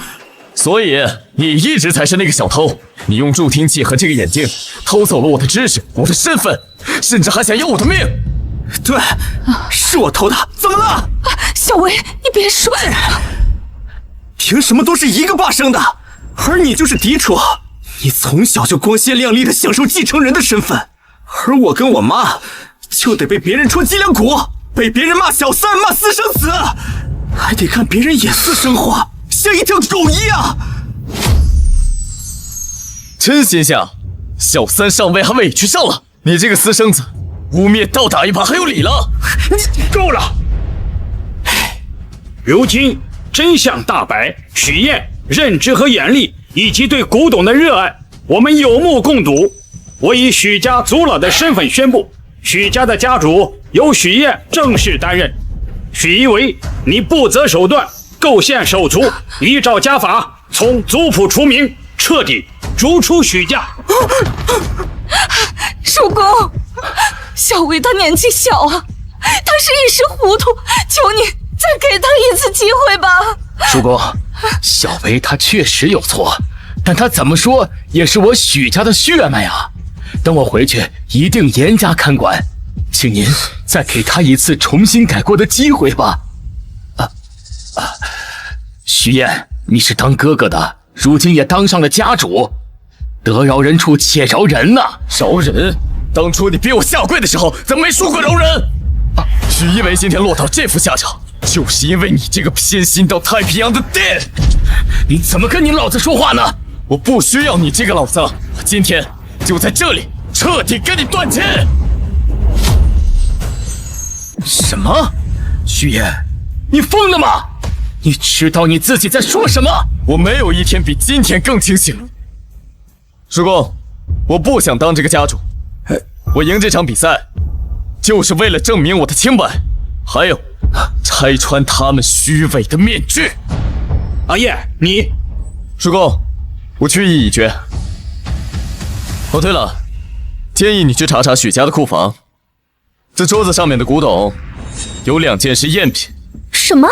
所以你一直才是那个小偷，你用助听器和这个眼镜偷走了我的知识、我的身份，甚至还想要我的命。对，是我偷的，怎么了？小薇，你别说。凭什么都是一个爸生的，而你就是嫡出？你从小就光鲜亮丽的享受继承人的身份，而我跟我妈就得被别人戳脊梁骨，被别人骂小三、骂私生子，还得看别人眼色生活，像一条狗一样。真心想，小三上位还委屈上了，你这个私生子，污蔑倒打一耙还有理了。你够了！如今真相大白，许燕认知和眼力以及对古董的热爱，我们有目共睹。我以许家族老的身份宣布，许家的家主由许燕正式担任。许一为，你不择手段，构陷手足，依照家法从族谱除名，彻底逐出许家。叔公，小薇她年纪小啊，她是一时糊涂，求你再给她一次机会吧。叔公，小薇她确实有错，但她怎么说也是我许家的血脉啊！等我回去一定严加看管，请您再给她一次重新改过的机会吧。许燕，你是当哥哥的，如今也当上了家主，得饶人处且饶人呐！饶人？当初你逼我下跪的时候，怎么没说过饶人？许一为今天落到这副下场，就是因为你这个偏心到太平洋的爹！你怎么跟你老子说话呢？我不需要你这个老子，我今天就在这里彻底跟你断亲！什么？许燕，你疯了吗？你知道你自己在说什么？我没有一天比今天更清醒。叔公，我不想当这个家主，我赢这场比赛就是为了证明我的清白，还有拆穿他们虚伪的面具。阿叶，你……叔公，我去意已决。哦，对了，建议你去查查许家的库房，这桌子上面的古董有2件是赝品。什么？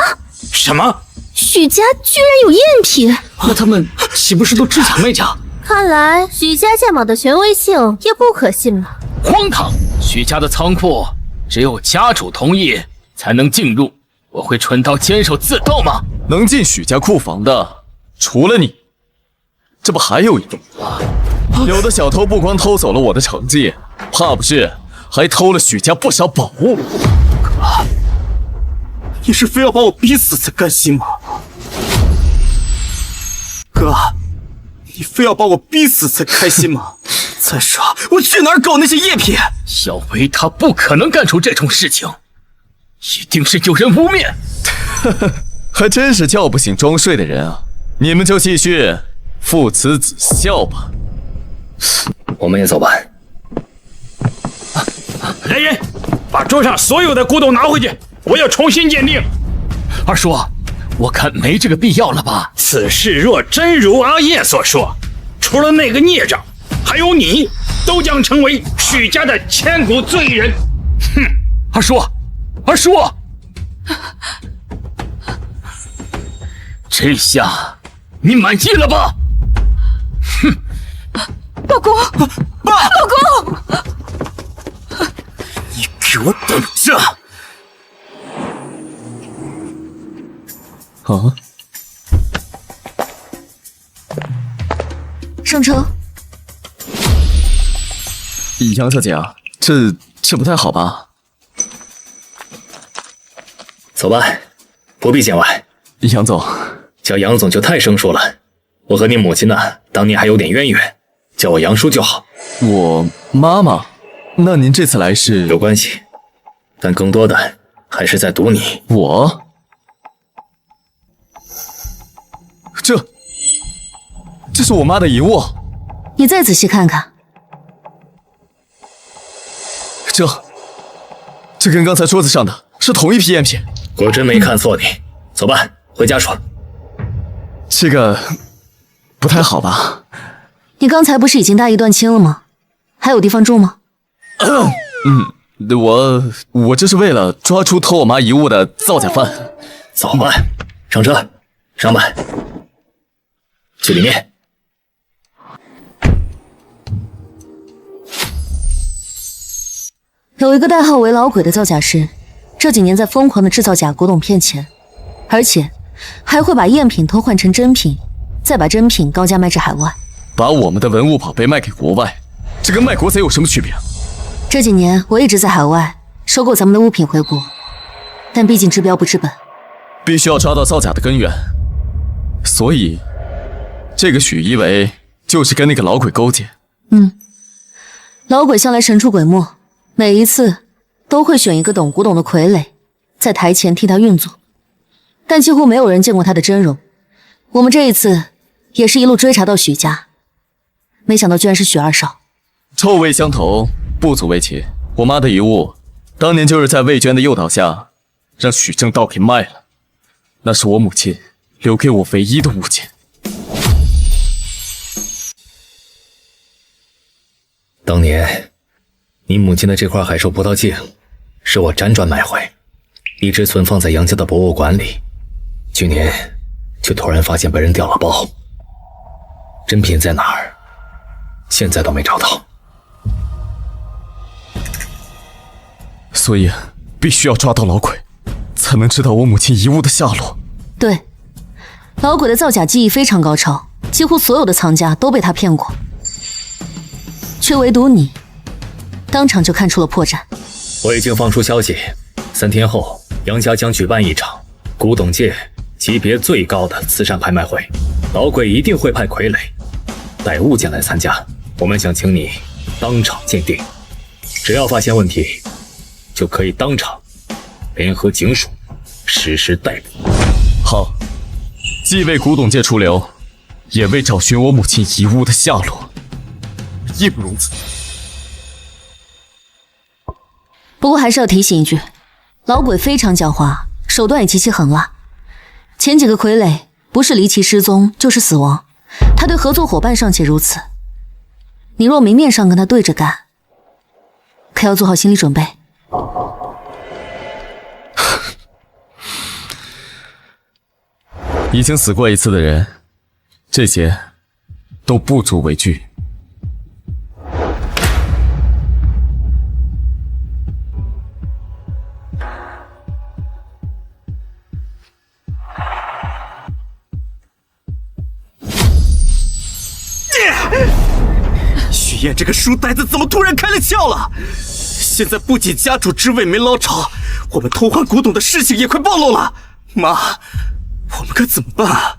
什么？许家居然有赝品？那他们岂不是都知假卖假？看来许家鉴宝的权威性也不可信了。荒唐！许家的仓库只有家主同意才能进入，我会蠢到监守自盗吗？能进许家库房的除了你，这不还有一个吗？有的小偷不光偷走了我的成绩，怕不是还偷了许家不少宝物。你是非要把我逼死才甘心吗？哥，你非要把我逼死才开心吗？再说我去哪儿搞那些赝品？小薇她不可能干出这种事情，一定是有人污蔑。还真是叫不醒装睡的人啊！你们就继续父慈子孝吧。我们也走吧。来人，把桌上所有的古董拿回去，我要重新鉴定。二叔，我看没这个必要了吧？此事若真如阿叶所说，除了那个孽障，还有你，都将成为许家的千古罪人。哼！二叔，二叔，这下你满意了吧？哼！老公，爸，老公，你给我等着！啊！上车。杨小姐啊，这不太好吧？走吧，不必见外。杨总，叫杨总就太生疏了。我和你母亲呢，当年还有点渊源，叫我杨叔就好。我妈妈？那您这次来是？有关系，但更多的还是在赌你。我？这是我妈的遗物。你再仔细看看。这跟刚才桌子上的是同一批赝品。果真没看错你。走吧，回家说。这个不太好吧？你刚才不是已经大义断亲了吗？还有地方住吗？我这是为了抓出偷我妈遗物的造假犯。走吧，上车，上吧，去里面。有一个代号为老鬼的造假师，这几年在疯狂的制造假古董骗钱，而且还会把赝品偷换成真品，再把真品高价卖至海外。把我们的文物宝贝卖给国外，这跟卖国贼有什么区别？这几年我一直在海外收购咱们的物品回国，但毕竟治标不治本，必须要抓到造假的根源。所以，这个许一为就是跟那个老鬼勾结。老鬼向来神出鬼没，每一次都会选一个懂古董的傀儡，在台前替他运作，但几乎没有人见过他的真容。我们这一次也是一路追查到许家，没想到居然是许二少。臭味相投，不足为奇。我妈的遗物，当年就是在魏娟的诱导下，让许正道给卖了。那是我母亲留给我唯一的物件。当年，你母亲的这块海兽葡萄镜，是我辗转买回，一直存放在杨家的博物馆里。去年，却突然发现被人调了包。真品在哪儿？现在都没找到。所以，必须要抓到老鬼，才能知道我母亲遗物的下落。对，老鬼的造假技艺非常高超，几乎所有的藏家都被他骗过，却唯独你，当场就看出了破绽。我已经放出消息，3天后，杨家将举办一场古董界级别最高的慈善拍卖会，老鬼一定会派傀儡带物件来参加。我们想请你当场鉴定，只要发现问题，就可以当场联合警署实施逮捕。好，既为古董界出流，也为找寻我母亲遗物的下落，义不容辞。不过还是要提醒一句，老鬼非常狡猾，手段也极其狠辣。前几个傀儡不是离奇失踪，就是死亡，他对合作伙伴尚且如此，你若明面上跟他对着干，可要做好心理准备。已经死过一次的人，这些都不足为惧。许燕这个书呆子怎么突然开了窍了？现在不仅家主之位没捞着，我们偷换古董的事情也快暴露了。妈，我们可怎么办？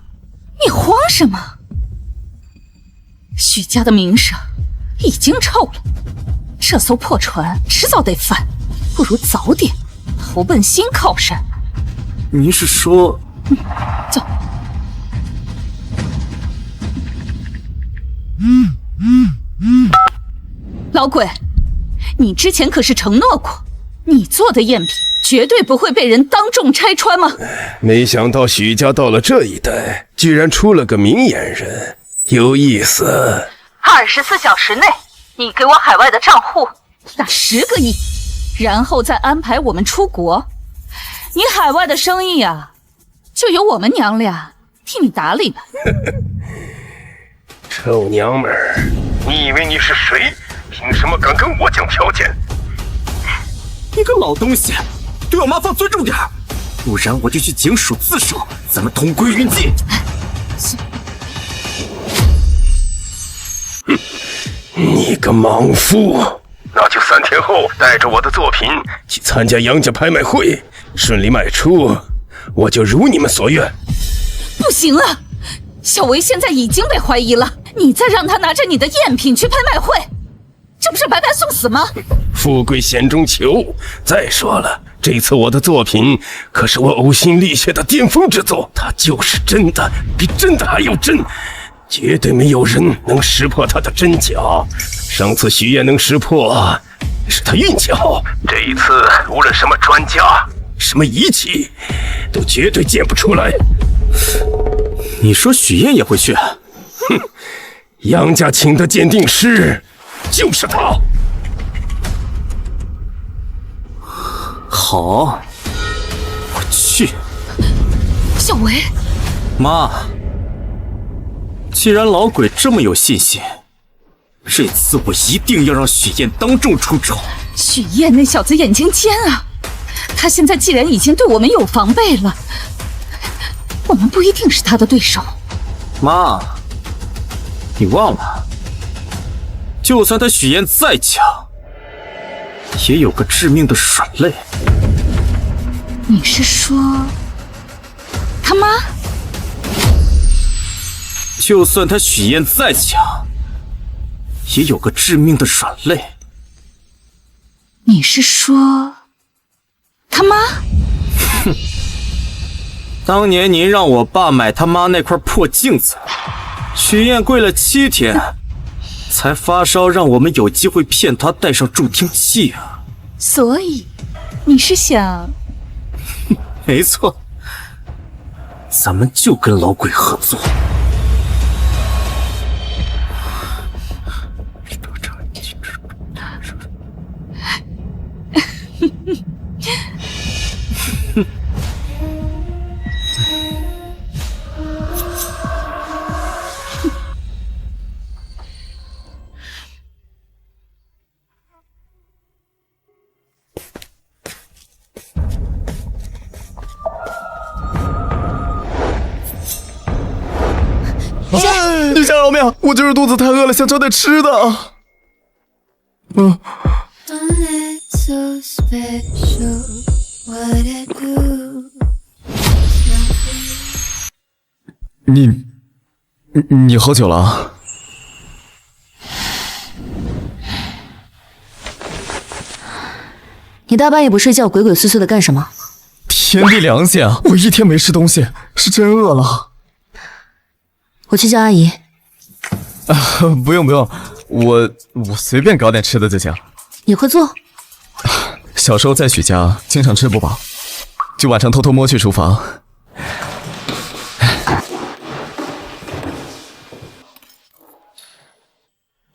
你慌什么？许家的名声已经臭了，这艘破船迟早得翻，不如早点投奔新靠山。您是说……走。老鬼，你之前可是承诺过，你做的赝品绝对不会被人当众拆穿吗？没想到许家到了这一代，居然出了个明眼人。有意思。24小时内，你给我海外的账户打10个亿，然后再安排我们出国。你海外的生意啊，就由我们娘俩替你打理吧。臭娘们儿，你以为你是谁？凭什么敢跟我讲条件？你个老东西，对我妈放尊重点，不然我就去警署自首，咱们同归于尽。你个莽夫！那就3天后带着我的作品去参加杨家拍卖会，顺利卖出，我就如你们所愿。不行啊，小维现在已经被怀疑了，你再让他拿着你的赝品去拍卖会，这不是白白送死吗？富贵险中求。再说了，这次我的作品可是我呕心沥血的巅峰之作，它就是真的，比真的还要真，绝对没有人能识破它的真假。上次许愿能识破，是他运气好，这一次无论什么专家、什么仪器，都绝对见不出来。你说许愿也会去？哼，杨家请的鉴定师就是他。好，我去。小维，妈，既然老鬼这么有信心，这次我一定要让许燕当众出丑。许燕那小子眼睛尖啊，他现在既然已经对我们有防备了，我们不一定是他的对手。妈，你忘了，就算他许燕再强，也有个致命的软肋。你是说他妈？就算他许燕再强，也有个致命的软肋。你是说他妈？哼，当年您让我爸买他妈那块破镜子，许燕跪了7天，才发烧，让我们有机会骗他戴上助听器啊。所以你是想？没错，咱们就跟老鬼合作。你想饶命！我就是肚子太饿了，想找点吃的。你喝酒了？你大半夜不睡觉，鬼鬼祟祟的干什么？天地良心啊！我1天没吃东西，是真饿了。我去叫阿姨。不用，我随便搞点吃的就行。你会做？小时候在许家经常吃不饱，就晚上偷偷摸去厨房。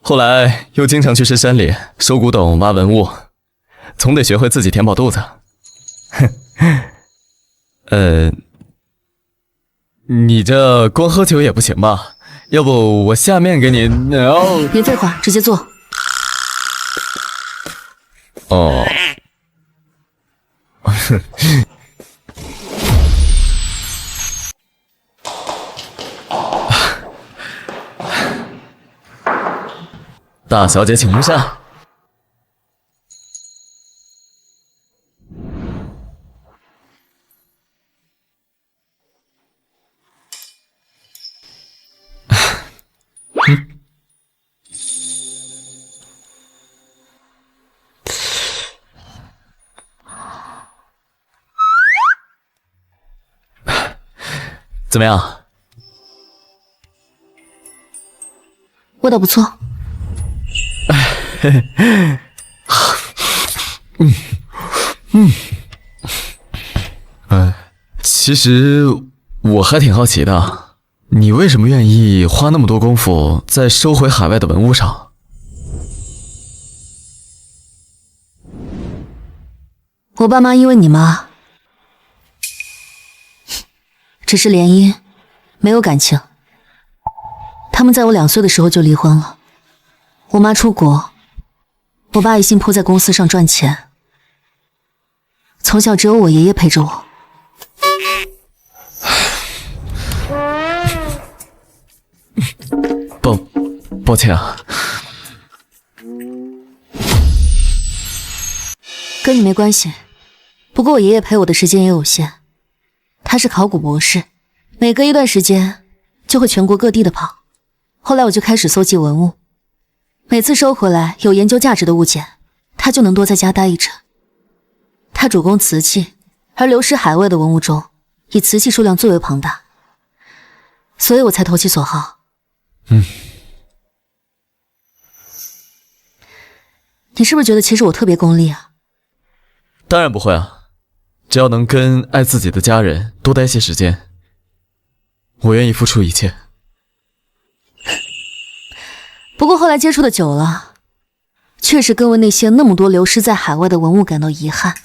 后来又经常去深山里收古董、挖文物，总得学会自己填饱肚子。你这光喝酒也不行吧？要不我下面给你……别废话，直接做。哦。大小姐请入下。怎么样？味道不错。其实我还挺好奇的，你为什么愿意花那么多功夫在收回海外的文物上？我爸妈因为你妈，只是联姻，没有感情。他们在我2岁的时候就离婚了。我妈出国，我爸一心扑在公司上赚钱。从小只有我爷爷陪着我。抱歉啊。跟你没关系。不过我爷爷陪我的时间也有限，他是考古博士，每隔一段时间就会全国各地的跑。后来我就开始搜集文物，每次收回来有研究价值的物件，他就能多在家待一阵。他主攻瓷器，而流失海外的文物中，以瓷器数量最为庞大，所以我才投其所好。你是不是觉得其实我特别功利啊？当然不会啊，只要能跟爱自己的家人多待些时间，我愿意付出一切。不过后来接触的久了，确实更为那些那么多流失在海外的文物感到遗憾。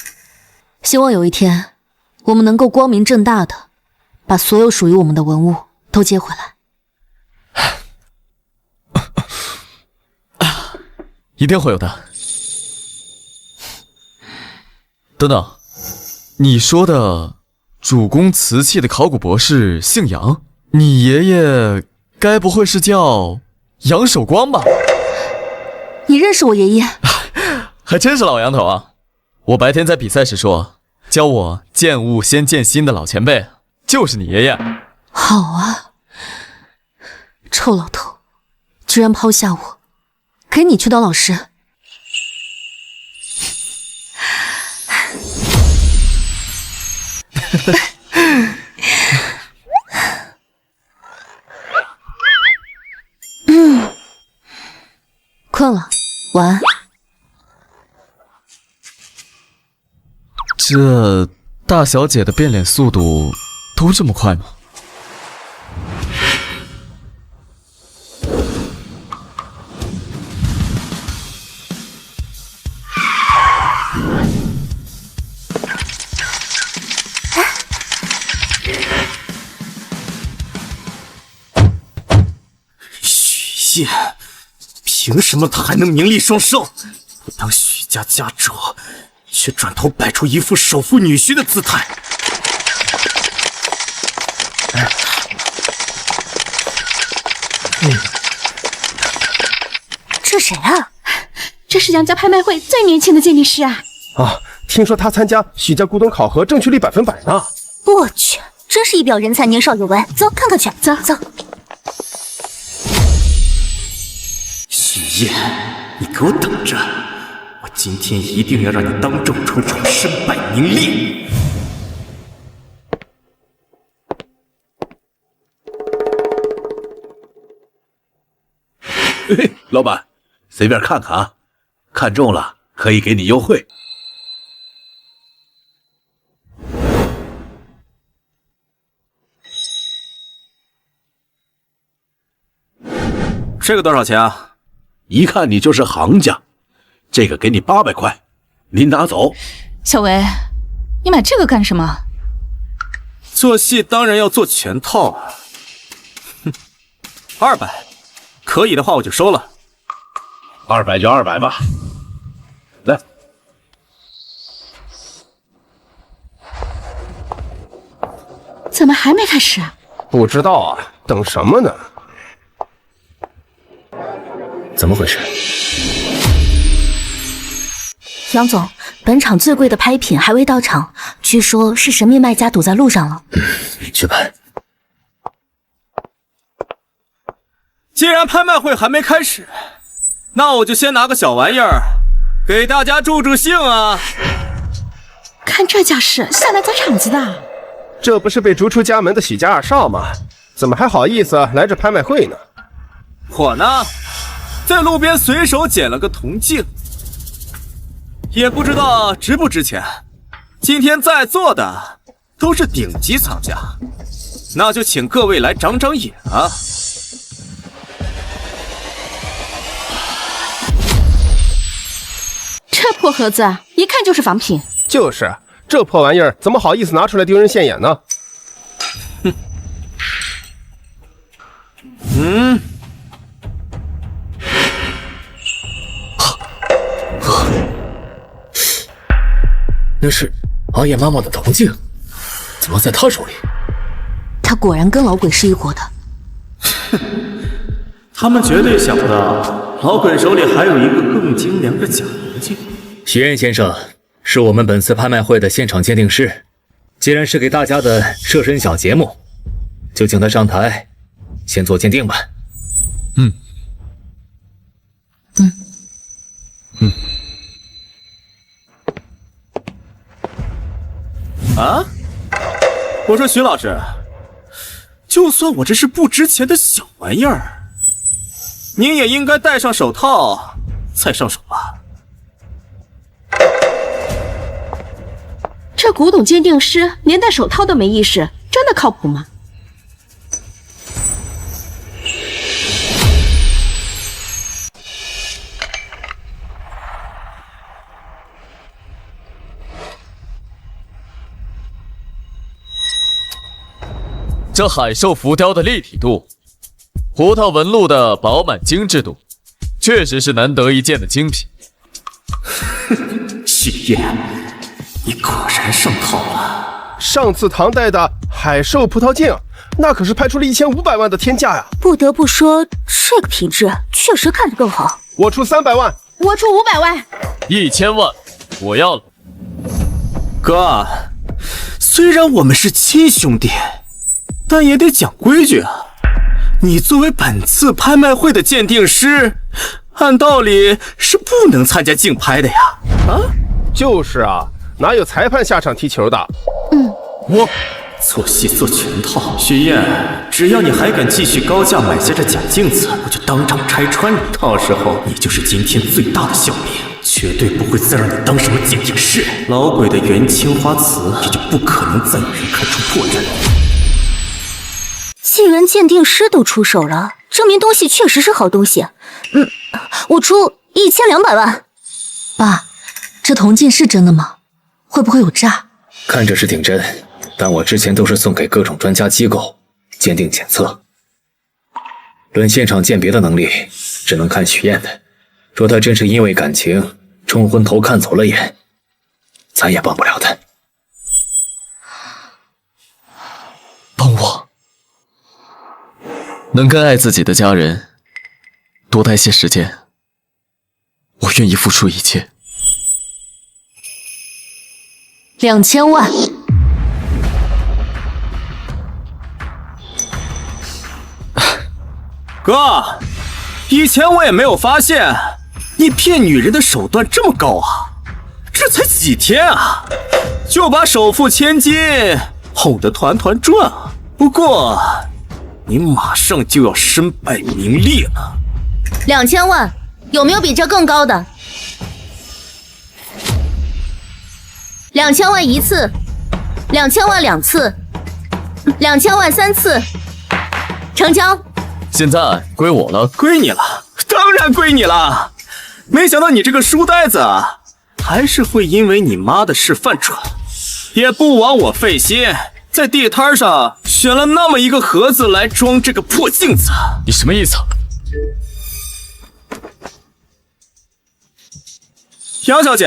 希望有一天，我们能够光明正大的把所有属于我们的文物都接回来。一定会有的。等等，你说的主攻瓷器的考古博士姓杨，你爷爷该不会是叫杨守光吧？你认识我爷爷？还真是老杨头啊！我白天在比赛时说，教我见物先见心的老前辈就是你爷爷。好啊，臭老头，居然抛下我，给你去当老师。困了，晚安。这大小姐的变脸速度都这么快吗？许燕，凭什么他还能名利双收？不当许家家主，却转头摆出一副守护女婿的姿态。这谁啊？这是杨家拍卖会最年轻的鉴定师啊！啊，听说他参加许家古董考核，正确率100%呢。我去，真是一表人才，年少有为。走，看看去。走走。许燕，你给我等着！我今天一定要让你当众出丑，身败名裂！嘿，老板，随便看看啊，看中了可以给你优惠。这个多少钱啊？一看你就是行家，这个给你800块，您拿走。小维，你买这个干什么？做戏当然要做全套啊。哼，200，可以的话我就收了。200就200吧。来，怎么还没开始啊？不知道啊，等什么呢？怎么回事？杨总，本场最贵的拍品还未到场，据说是神秘卖家堵在路上了。去办。既然拍卖会还没开始，那我就先拿个小玩意儿给大家助助兴啊！看这架势，下来砸场子的。这不是被逐出家门的许家二少吗？怎么还好意思来这拍卖会呢？我呢，在路边随手捡了个铜镜，也不知道值不值钱。今天在座的都是顶级藏家，那就请各位来长长眼啊！这破盒子一看就是仿品。就是，这破玩意儿怎么好意思拿出来丢人现眼呢？哼。那是阿叶妈妈的铜镜，怎么在她手里？他果然跟老鬼是一伙的。他们绝对想不到，老鬼手里还有一个更精良的假铜镜。许愿先生是我们本次拍卖会的现场鉴定师，既然是给大家的设身小节目，就请他上台，先做鉴定吧。啊！我说徐老师，就算我这是不值钱的小玩意儿，您也应该戴上手套再上手吧？这古董鉴定师连戴手套都没意识，真的靠谱吗？这海兽浮雕的立体度，葡萄纹路的饱满精致度，确实是难得一见的精品。许愿，你果然上套了。上次唐代的海兽葡萄镜，那可是拍出了1500万的天价呀！不得不说，这个品质确实看着更好。我出300万，我出500万，1000万，我要了。哥，虽然我们是亲兄弟，但也得讲规矩啊！你作为本次拍卖会的鉴定师，按道理是不能参加竞拍的呀！啊，就是啊，哪有裁判下场踢球的？我做戏做全套。许燕，只要你还敢继续高价买下这假镜子，我就当场拆穿你，到时候你就是今天最大的笑柄，绝对不会再让你当什么鉴定师。老鬼的元青花瓷也就不可能再有人看出破绽。既然鉴定师都出手了，证明东西确实是好东西。我出1200万。爸，这铜镜是真的吗？会不会有诈？看着是挺真，但我之前都是送给各种专家机构鉴定检测，论现场鉴别的能力，只能看许燕的。若他真是因为感情冲昏头看走了眼，咱也帮不了他。帮我，能跟爱自己的家人多待些时间，我愿意付出一切。2000万。哥，以前我也没有发现你骗女人的手段这么高啊！这才几天啊，就把首富千金哄得团团转啊！不过你马上就要身败名裂了。2000万，有没有比这更高的？2000万1次，2000万2次，2000万3次，成交。现在归我了，归你了，当然归你了。没想到你这个书呆子还是会因为你妈的事犯蠢，也不枉我费心在地摊上选了那么一个盒子来装这个破镜子。你什么意思？杨小姐，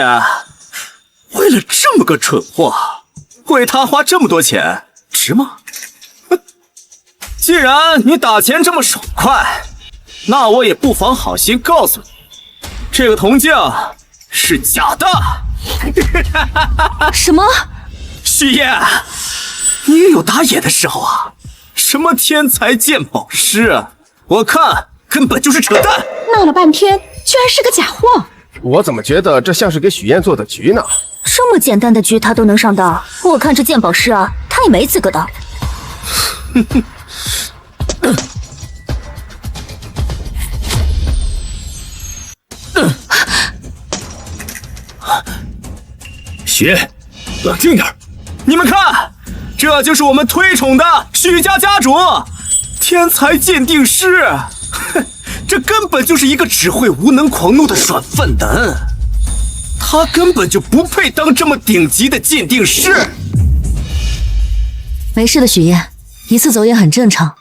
为了这么个蠢货，为他花这么多钱，值吗？既然你打钱这么爽快，那我也不妨好心告诉你，这个铜镜是假的。什么？许燕，你也有打野的时候啊！什么天才鉴宝师啊，我看根本就是扯淡。闹了半天，居然是个假货。我怎么觉得这像是给许燕做的局呢？这么简单的局他都能上当，我看这鉴宝师啊，他也没资格当。雪，冷静点。你们看，这就是我们推崇的许家家主，天才鉴定师。哼，这根本就是一个只会无能狂怒的软饭男，他根本就不配当这么顶级的鉴定师。没事的，许燕，一次走眼很正常。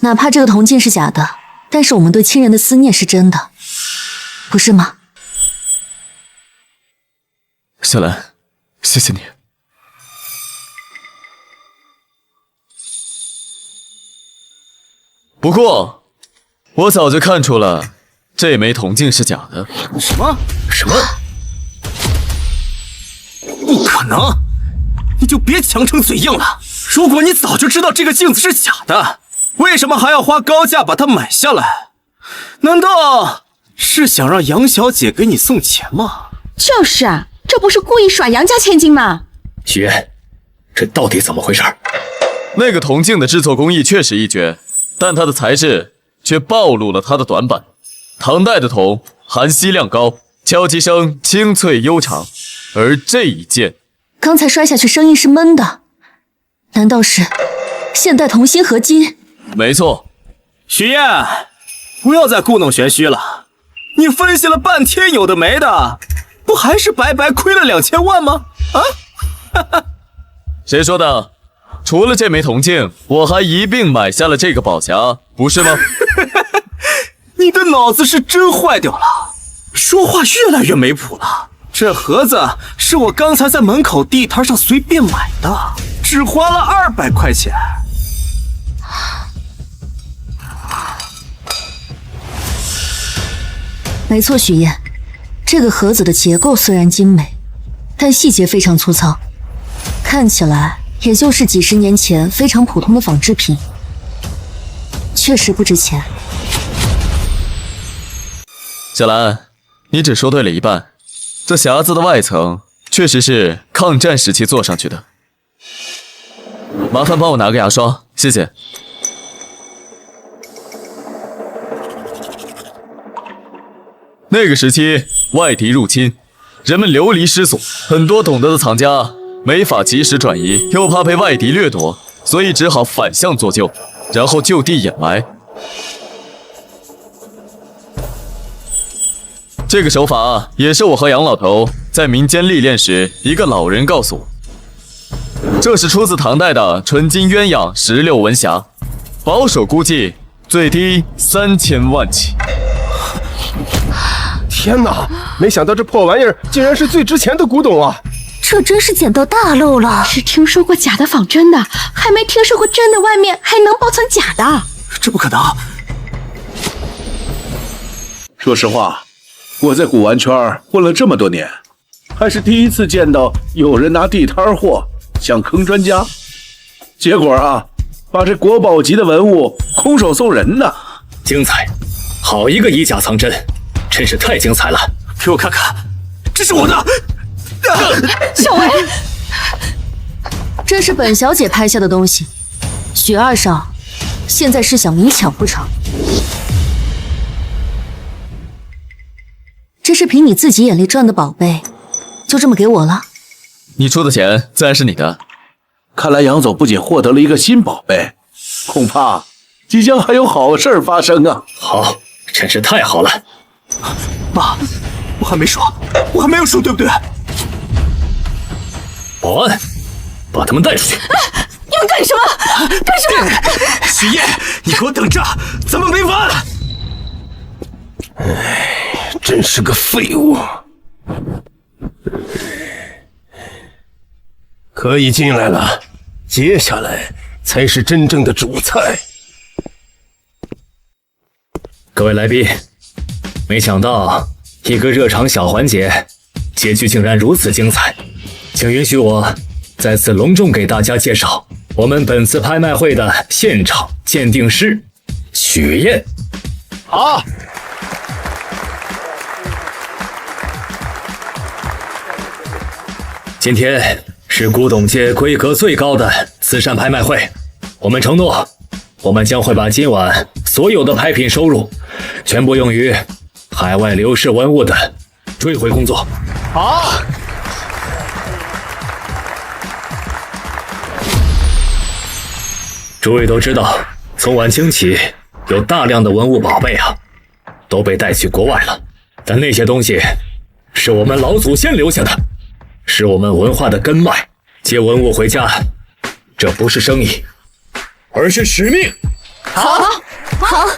哪怕这个铜镜是假的，但是我们对亲人的思念是真的，不是吗？小兰，谢谢你。不过，我早就看出了这枚铜镜是假的。什么？不可能！你就别强撑嘴硬了。如果你早就知道这个镜子是假的，为什么还要花高价把它买下来？难道是想让杨小姐给你送钱吗？就是啊，这不是故意耍杨家千金吗？许愿，这到底怎么回事？那个铜镜的制作工艺确实一绝，但它的材质却暴露了它的短板。唐代的铜含锡量高，敲击声清脆悠长，而这一件刚才摔下去声音是闷的，难道是现代铜锌合金？没错。许燕，不要再故弄玄虚了，你分析了半天有的没的，不还是白白亏了2000万吗？啊？谁说的？除了这枚铜镜，我还一并买下了这个宝匣，不是吗？你的脑子是真坏掉了，说话越来越没谱了。这盒子是我刚才在门口地摊上随便买的，只花了200块钱。没错，许燕，这个盒子的结构虽然精美，但细节非常粗糙，看起来也就是几十年前非常普通的仿制品，确实不值钱。小兰，你只说对了一半，这匣子的外层确实是抗战时期做上去的。麻烦帮我拿个牙刷，谢谢。那个时期外敌入侵，人们流离失所，很多懂得的藏家没法及时转移，又怕被外敌掠夺，所以只好反向做旧，然后就地掩埋。这个手法也是我和杨老头在民间历练时，一个老人告诉我。这是出自唐代的纯金鸳鸯16文匣，保守估计最低3000万起。天哪！没想到这破玩意儿竟然是最值钱的古董啊！这真是捡到大漏了。只听说过假的仿真的，还没听说过真的外面还能包层假的。这不可能！说实话，我在古玩圈混了这么多年，还是第一次见到有人拿地摊货想坑专家，结果啊，把这国宝级的文物空手送人呢！精彩，好一个以假藏真，真是太精彩了！给我看看，这是我的。小维，这是本小姐拍下的东西，许二少，现在是想明抢不成？这是凭你自己眼力赚的宝贝，就这么给我了？你出的钱自然是你的。看来杨总不仅获得了一个新宝贝，恐怕即将还有好事发生啊！好，真是太好了。爸，我还没说，对不对？保安，把他们带出去！要干什么？干什么？许燕，你给我等着，咱们没完！哎，真是个废物！可以进来了，接下来才是真正的主菜。各位来宾，没想到一个热场小环节，结局竟然如此精彩。请允许我再次隆重给大家介绍我们本次拍卖会的现场鉴定师许燕。好。今天是古董界规格最高的慈善拍卖会，我们承诺，我们将会把今晚所有的拍品收入全部用于海外流失文物的追回工作。好。诸位都知道，从晚清起，有大量的文物宝贝啊，都被带去国外了。但那些东西是我们老祖先留下的，是我们文化的根脉。接文物回家，这不是生意，而是使命。好，好。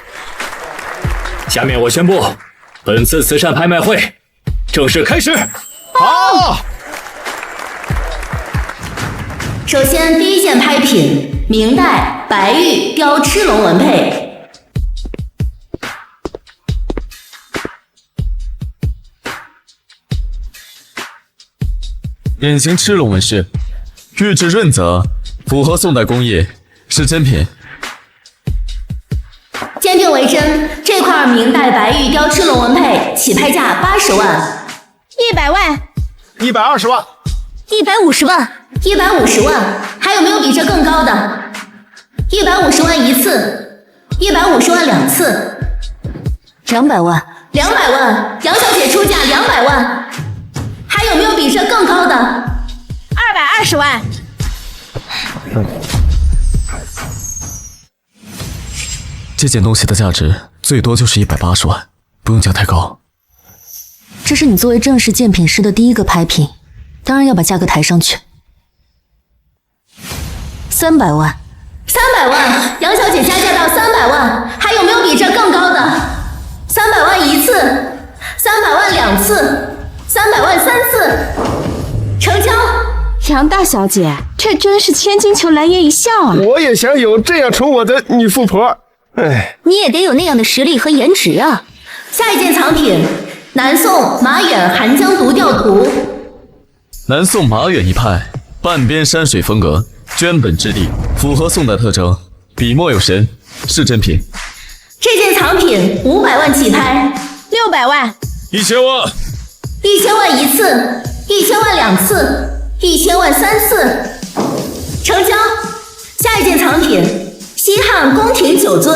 下面我宣布，本次慈善拍卖会正式开始。好。首先，第一件拍品，明代白玉雕螭龙纹佩。典型螭龙纹饰，玉质润泽，符合宋代工艺，是真品。鉴定为真，这块明代白玉雕螭龙纹佩起拍价80万、100万、120万、150万、150万，还有没有比这更高的？150万一次，150万2次，200万，200万，杨小姐出价200万，还有没有比这更高的？220万。这件东西的价值最多就是180万，不用价太高。这是你作为正式鉴品师的第一个拍品，当然要把价格抬上去。300万，300万，杨小姐加价到300万，还有没有比这更高的？300万一次，300万2次，300万3次，成交。杨大小姐，这真是千金求来叶一笑啊！我也想有这样宠我的女富婆。哎，你也得有那样的实力和颜值啊！下一件藏品，南宋马远寒江独钓图。南宋马远一派，半边山水风格，绢本质地，符合宋代特征，笔墨有神，是真品。这件藏品500万起拍，600万，1000万，1000万一次，1000万2次，1000万3次，成交。下一件藏品。西汉宫廷九尊。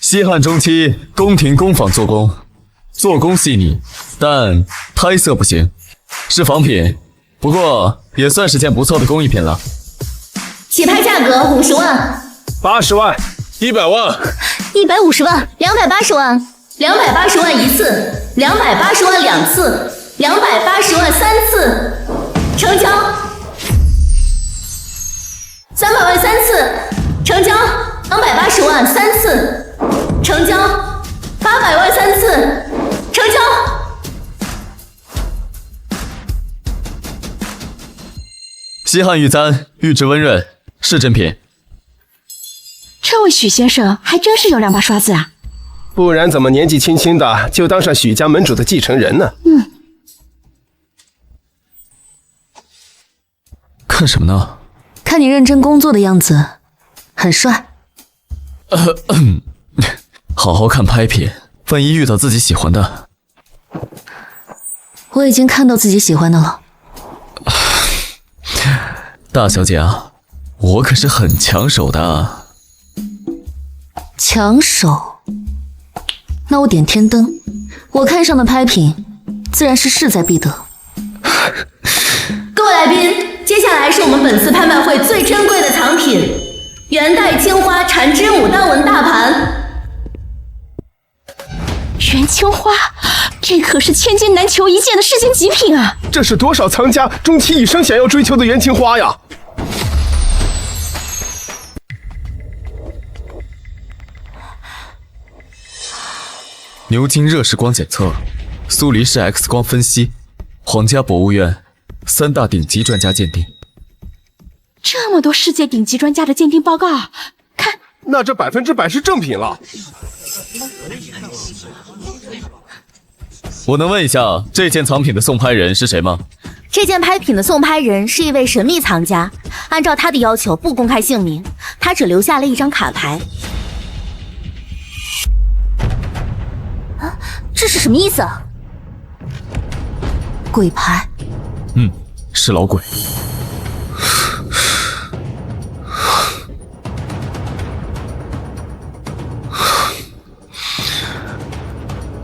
西汉中期宫廷工坊做工，做工细腻，但胎色不行，是仿品，不过也算是件不错的工艺品了。起拍价格50万、80万、100万、150万、280万、280万一次，280万2次，280万3次，成交。300万3次，成交；280万3次，成交；800万3次，成交。西汉玉簪，玉质温润，是真品。这位许先生还真是有两把刷子啊！不然怎么年纪轻轻的就当上许家门主的继承人呢？看什么呢？看你认真工作的样子，很帅。好好看拍品，万一遇到自己喜欢的。我已经看到自己喜欢的了。大小姐啊，我可是很抢手的啊。抢手？那我点天灯，我看上的拍品，自然是势在必得。各位来宾。接下来是我们本次拍卖会最珍贵的藏品——元代青花缠枝牡丹纹大盘。元青花，这可是千金难求一见的世间极品啊！这是多少藏家终其一生想要追求的元青花呀！牛津热释光检测，苏黎世 X 光分析，皇家博物院3大顶级专家鉴定。这么多世界顶级专家的鉴定报告，看，那这100%是正品了。我能问一下，这件藏品的送拍人是谁吗？这件拍品的送拍人是一位神秘藏家，按照他的要求不公开姓名，他只留下了一张卡牌。啊，这是什么意思啊？鬼牌。是老鬼。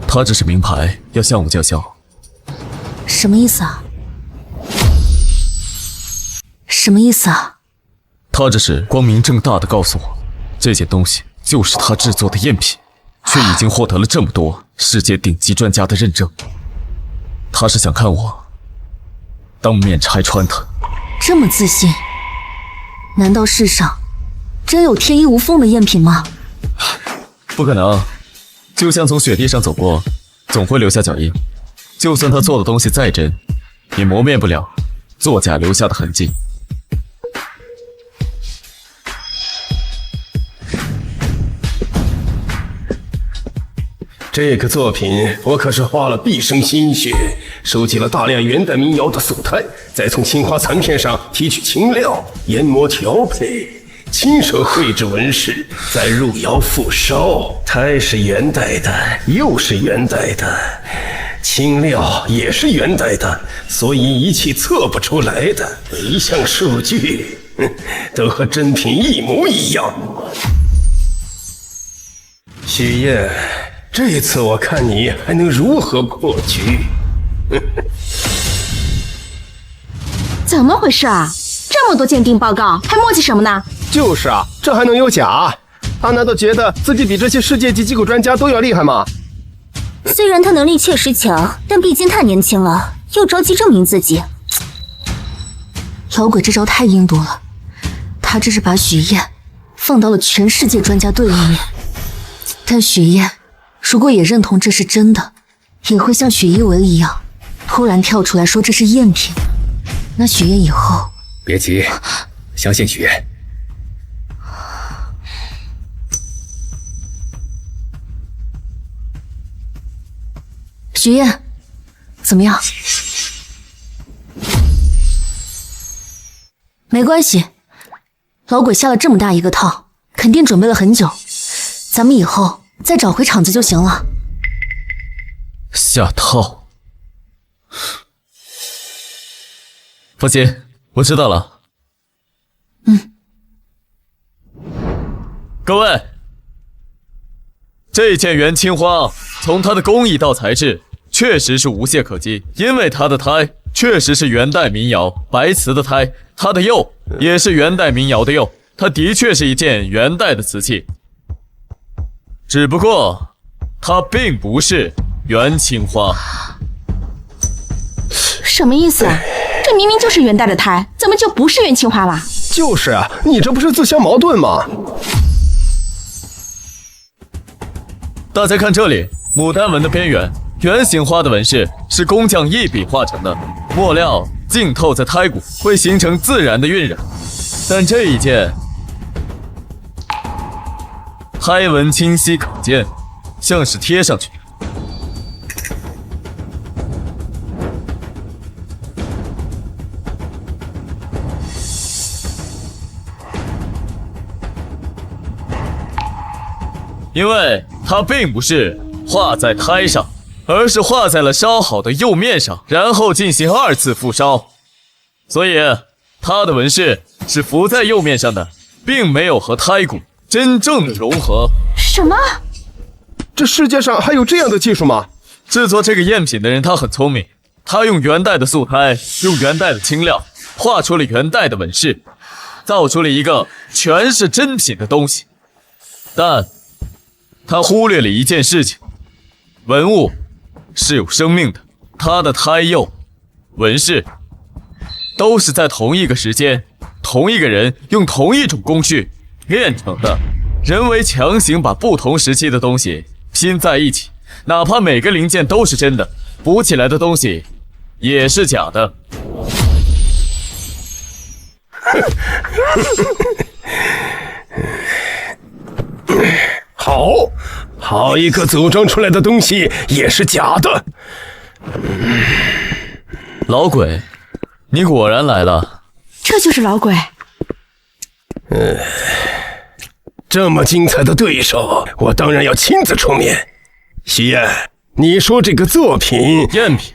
他这是明牌，要向我叫嚣。什么意思啊？什么意思啊？他这是光明正大的告诉我，这件东西就是他制作的赝品，却已经获得了这么多世界顶级专家的认证。他是想看我当面拆穿他。这么自信，难道世上真有天衣无缝的赝品吗？不可能，就像从雪地上走过，总会留下脚印。就算他做的东西再真，也磨灭不了作假留下的痕迹。这个作品我可是花了毕生心血，收集了大量元代民谣的素材，再从青花残片上提取青料，研磨调配，亲手绘制纹饰，再入窑复烧。胎是元代的，釉是元代的，青料也是元代的，所以仪器测不出来的每一项数据都和真品一模一样。许燕，这次我看你还能如何破局？怎么回事啊？这么多鉴定报告，还磨叽什么呢？就是啊，这还能有假？他难道觉得自己比这些世界级机构专家都要厉害吗？虽然他能力确实强，但毕竟太年轻了，又着急证明自己。老鬼这招太阴毒了，他这是把许燕放到了全世界专家对立面。但许燕如果也认同这是真的，也会像许一文一样突然跳出来说这是赝品，那许燕以后……别急，相信许燕。许燕，怎么样？没关系，老鬼下了这么大一个套，肯定准备了很久，咱们以后再找回场子就行了。下套？放心，我知道了。各位，这件元青花从它的工艺到材质确实是无懈可击，因为它的胎确实是元代民谣白瓷的胎，它的釉也是元代民谣的釉，它的确是一件元代的瓷器。只不过它并不是元青花。什么意思啊？这明明就是元代的胎，怎么就不是元青花了？就是啊，你这不是自相矛盾吗？大家看这里，牡丹纹的边缘，圆形花的纹饰是工匠一笔画成的，墨料浸透在胎骨，会形成自然的晕染。但这一件胎纹清晰可见，像是贴上去。因为它并不是画在胎上，而是画在了烧好的釉面上，然后进行2次复烧，所以它的纹饰是浮在釉面上的，并没有和胎骨真正的融合。什么？这世界上还有这样的技术吗？制作这个赝品的人他很聪明，他用元代的素胎，用元代的青料，画出了元代的纹饰，造出了一个全是真品的东西。但他忽略了一件事情，文物是有生命的，它的胎釉、纹饰都是在同一个时间、同一个人用同一种工序炼成的。人为强行把不同时期的东西拼在一起，哪怕每个零件都是真的，补起来的东西也是假的。好一个组装出来的东西也是假的。老鬼，你果然来了。这就是老鬼。这么精彩的对手，我当然要亲自出面。许燕，你说这个作品赝品？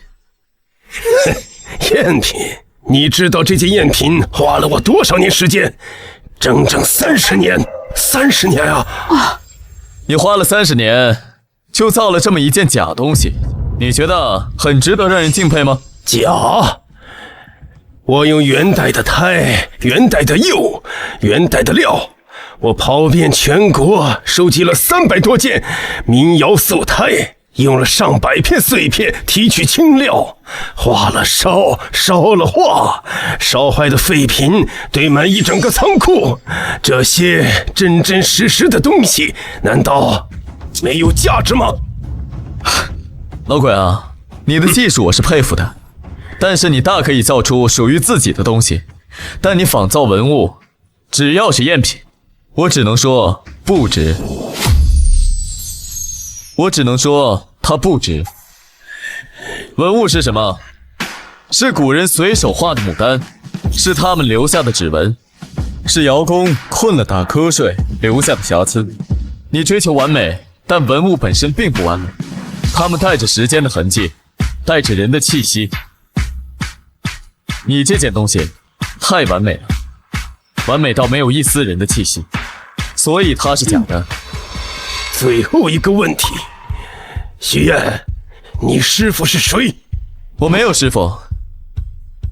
赝品？你知道这件赝品花了我多少年时间？整整30年，30年啊！你花了30年就造了这么一件假东西，你觉得很值得让人敬佩吗？假？我用元代的胎、元代的釉、元代的料，我跑遍全国，收集了300多件民窑素胎，用了上百片碎片提取清料，化了烧，烧了化，烧坏的废品堆满一整个仓库。这些真真实实的东西，难道没有价值吗？老鬼啊，你的技术我是佩服的，但是你大可以造出属于自己的东西，但你仿造文物，只要是赝品，我只能说不值。我只能说它不值。文物是什么？是古人随手画的牡丹，是他们留下的指纹，是窑工困了打瞌睡留下的瑕疵。你追求完美，但文物本身并不完美，它们带着时间的痕迹，带着人的气息。你这件东西太完美了，完美到没有一丝人的气息，所以它是假的。最后一个问题，许愿，你师父是谁？我没有师父，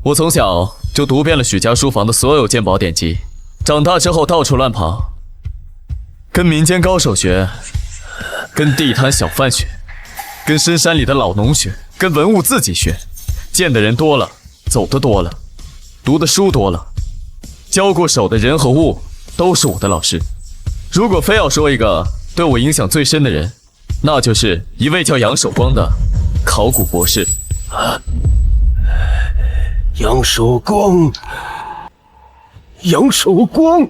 我从小就读遍了许家书房的所有鉴宝典籍，长大之后到处乱跑，跟民间高手学，跟地摊小贩学，跟深山里的老农学，跟文物自己学。见的人多了，走的多了，读的书多了，交过手的人和物都是我的老师。如果非要说一个对我影响最深的人，那就是一位叫杨守光的考古博士。杨守光，杨守光。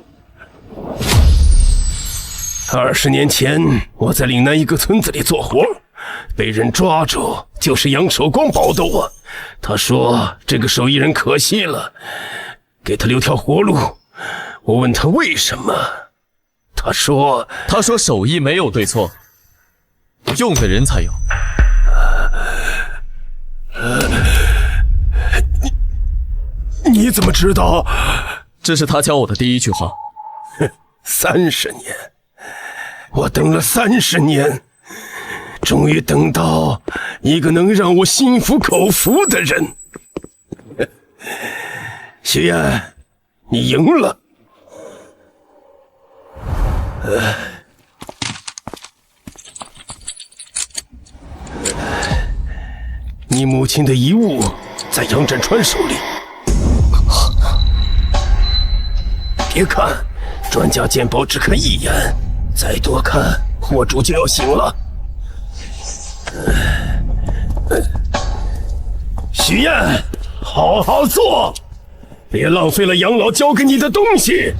20年前，我在岭南一个村子里做活，被人抓住，就是杨守光保的我。他说这个手艺人可惜了，给他留条活路。我问他为什么，他说手艺没有对错，用的人才有。你怎么知道？这是他教我的第一句话。30年，我等了30年，终于等到一个能让我心服口服的人。许愿，你赢了。你母亲的遗物在杨占川手里。别看，专家鉴宝只看一眼，再多看，货主就要醒了。许愿，好好做，别浪费了杨老交给你的东西。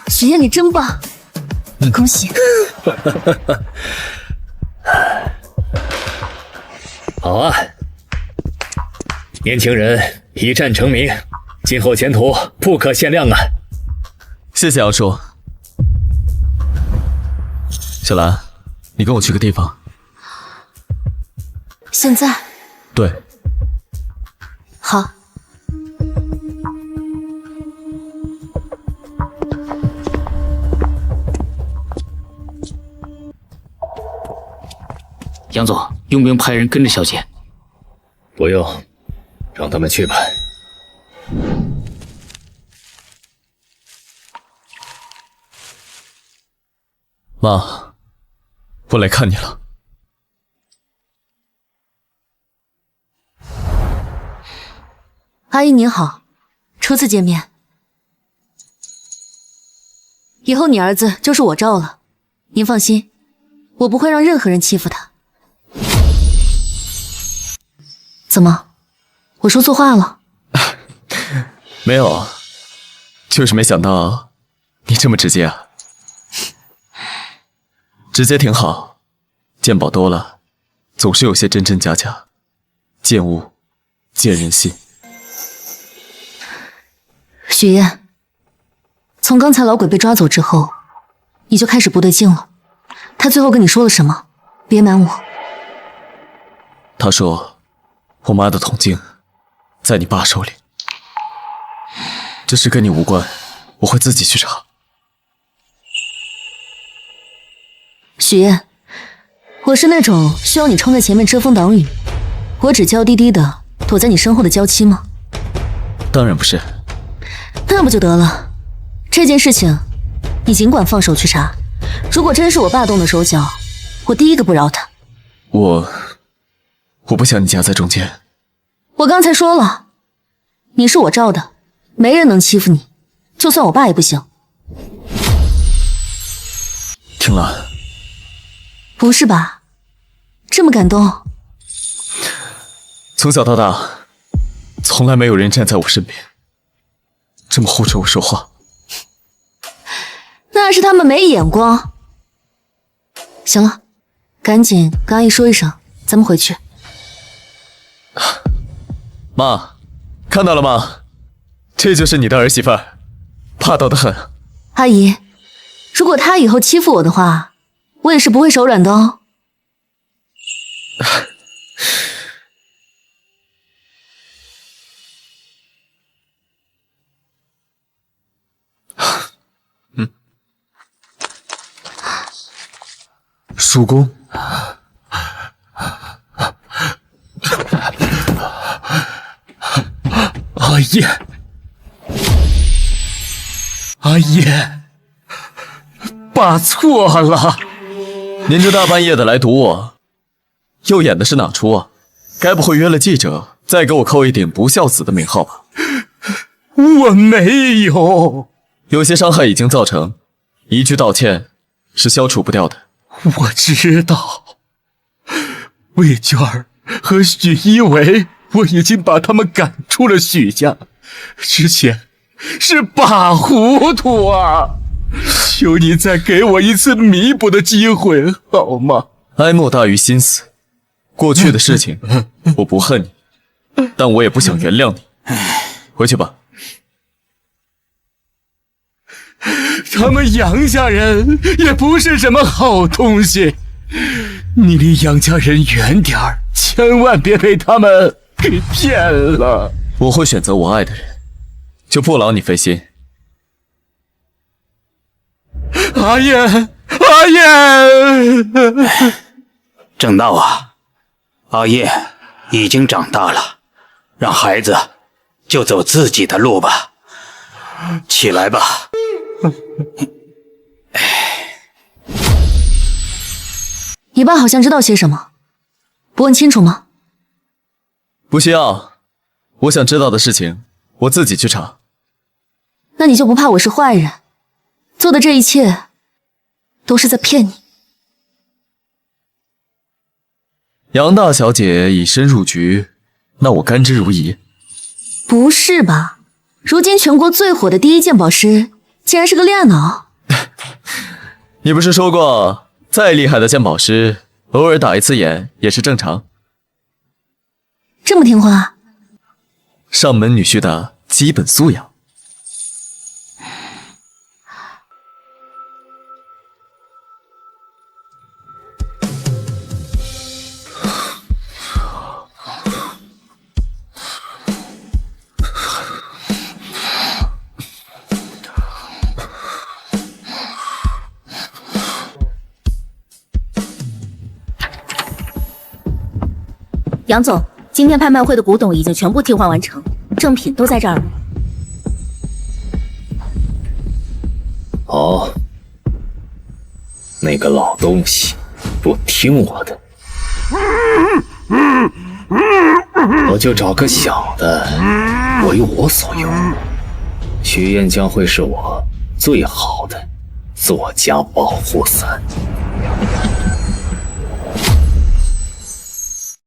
许愿，你真棒，恭喜！好啊，年轻人一战成名，今后前途不可限量啊！谢谢杨叔。小兰，你跟我去个地方。现在？对。好。杨总，用不用派人跟着小姐？不用，让他们去吧。妈，我来看你了。阿姨您好，初次见面。以后你儿子就是我罩了，您放心，我不会让任何人欺负他。怎么，我说错话了？没有，就是没想到你这么直接啊。直接挺好，鉴宝多了，总是有些真真假假，见物见人心。许愿，从刚才老鬼被抓走之后，你就开始不对劲了。他最后跟你说了什么？别瞒我。他说，我妈的铜镜在你爸手里。这事跟你无关，我会自己去查。许燕，我是那种需要你冲在前面遮风挡雨，我只娇滴滴的躲在你身后的娇妻吗？当然不是。那不就得了？这件事情，你尽管放手去查。如果真是我爸动的手脚，我第一个不饶他。我不想你夹在中间。我刚才说了，你是我罩的，没人能欺负你，就算我爸也不行。听了。不是吧？这么感动？从小到大，从来没有人站在我身边，这么护着我说话。那是他们没眼光。行了，赶紧跟阿姨说一声，咱们回去。妈，看到了吗？这就是你的儿媳妇儿，霸道的很。阿姨，如果她以后欺负我的话，我也是不会手软的哦。叔公，阿叶，阿叶，爸错了。您这大半夜的来堵我，又演的是哪出啊？该不会约了记者，再给我扣一顶不孝子的名号吧？我没有，有些伤害已经造成，一句道歉是消除不掉的。我知道，魏娟儿和许一为，我已经把他们赶出了许家。之前是爸糊涂啊，求你再给我一次弥补的机会，好吗？哀莫大于心死。过去的事情，我不恨你，但我也不想原谅你。回去吧。他们杨家人也不是什么好东西，你离杨家人远点儿，千万别被他们给骗了。我会选择我爱的人，就不劳你费心。阿燕，阿燕，正道啊，阿叶已经长大了，让孩子就走自己的路吧。起来吧。你爸好像知道些什么，不问清楚吗？不需要，我想知道的事情，我自己去查。那你就不怕我是坏人，做的这一切都是在骗你？杨大小姐以身入局，那我甘之如饴。不是吧？如今全国最火的第一鉴宝师，竟然是个恋爱脑。你不是说过，再厉害的鉴宝师，偶尔打一次眼也是正常。这么听话？上门女婿的基本素养。杨总，今天拍卖会的古董已经全部替换完成，正品都在这儿了。好，那个老东西不听我的，我就找个小的为我所用。许燕将会是我最好的作家保护伞。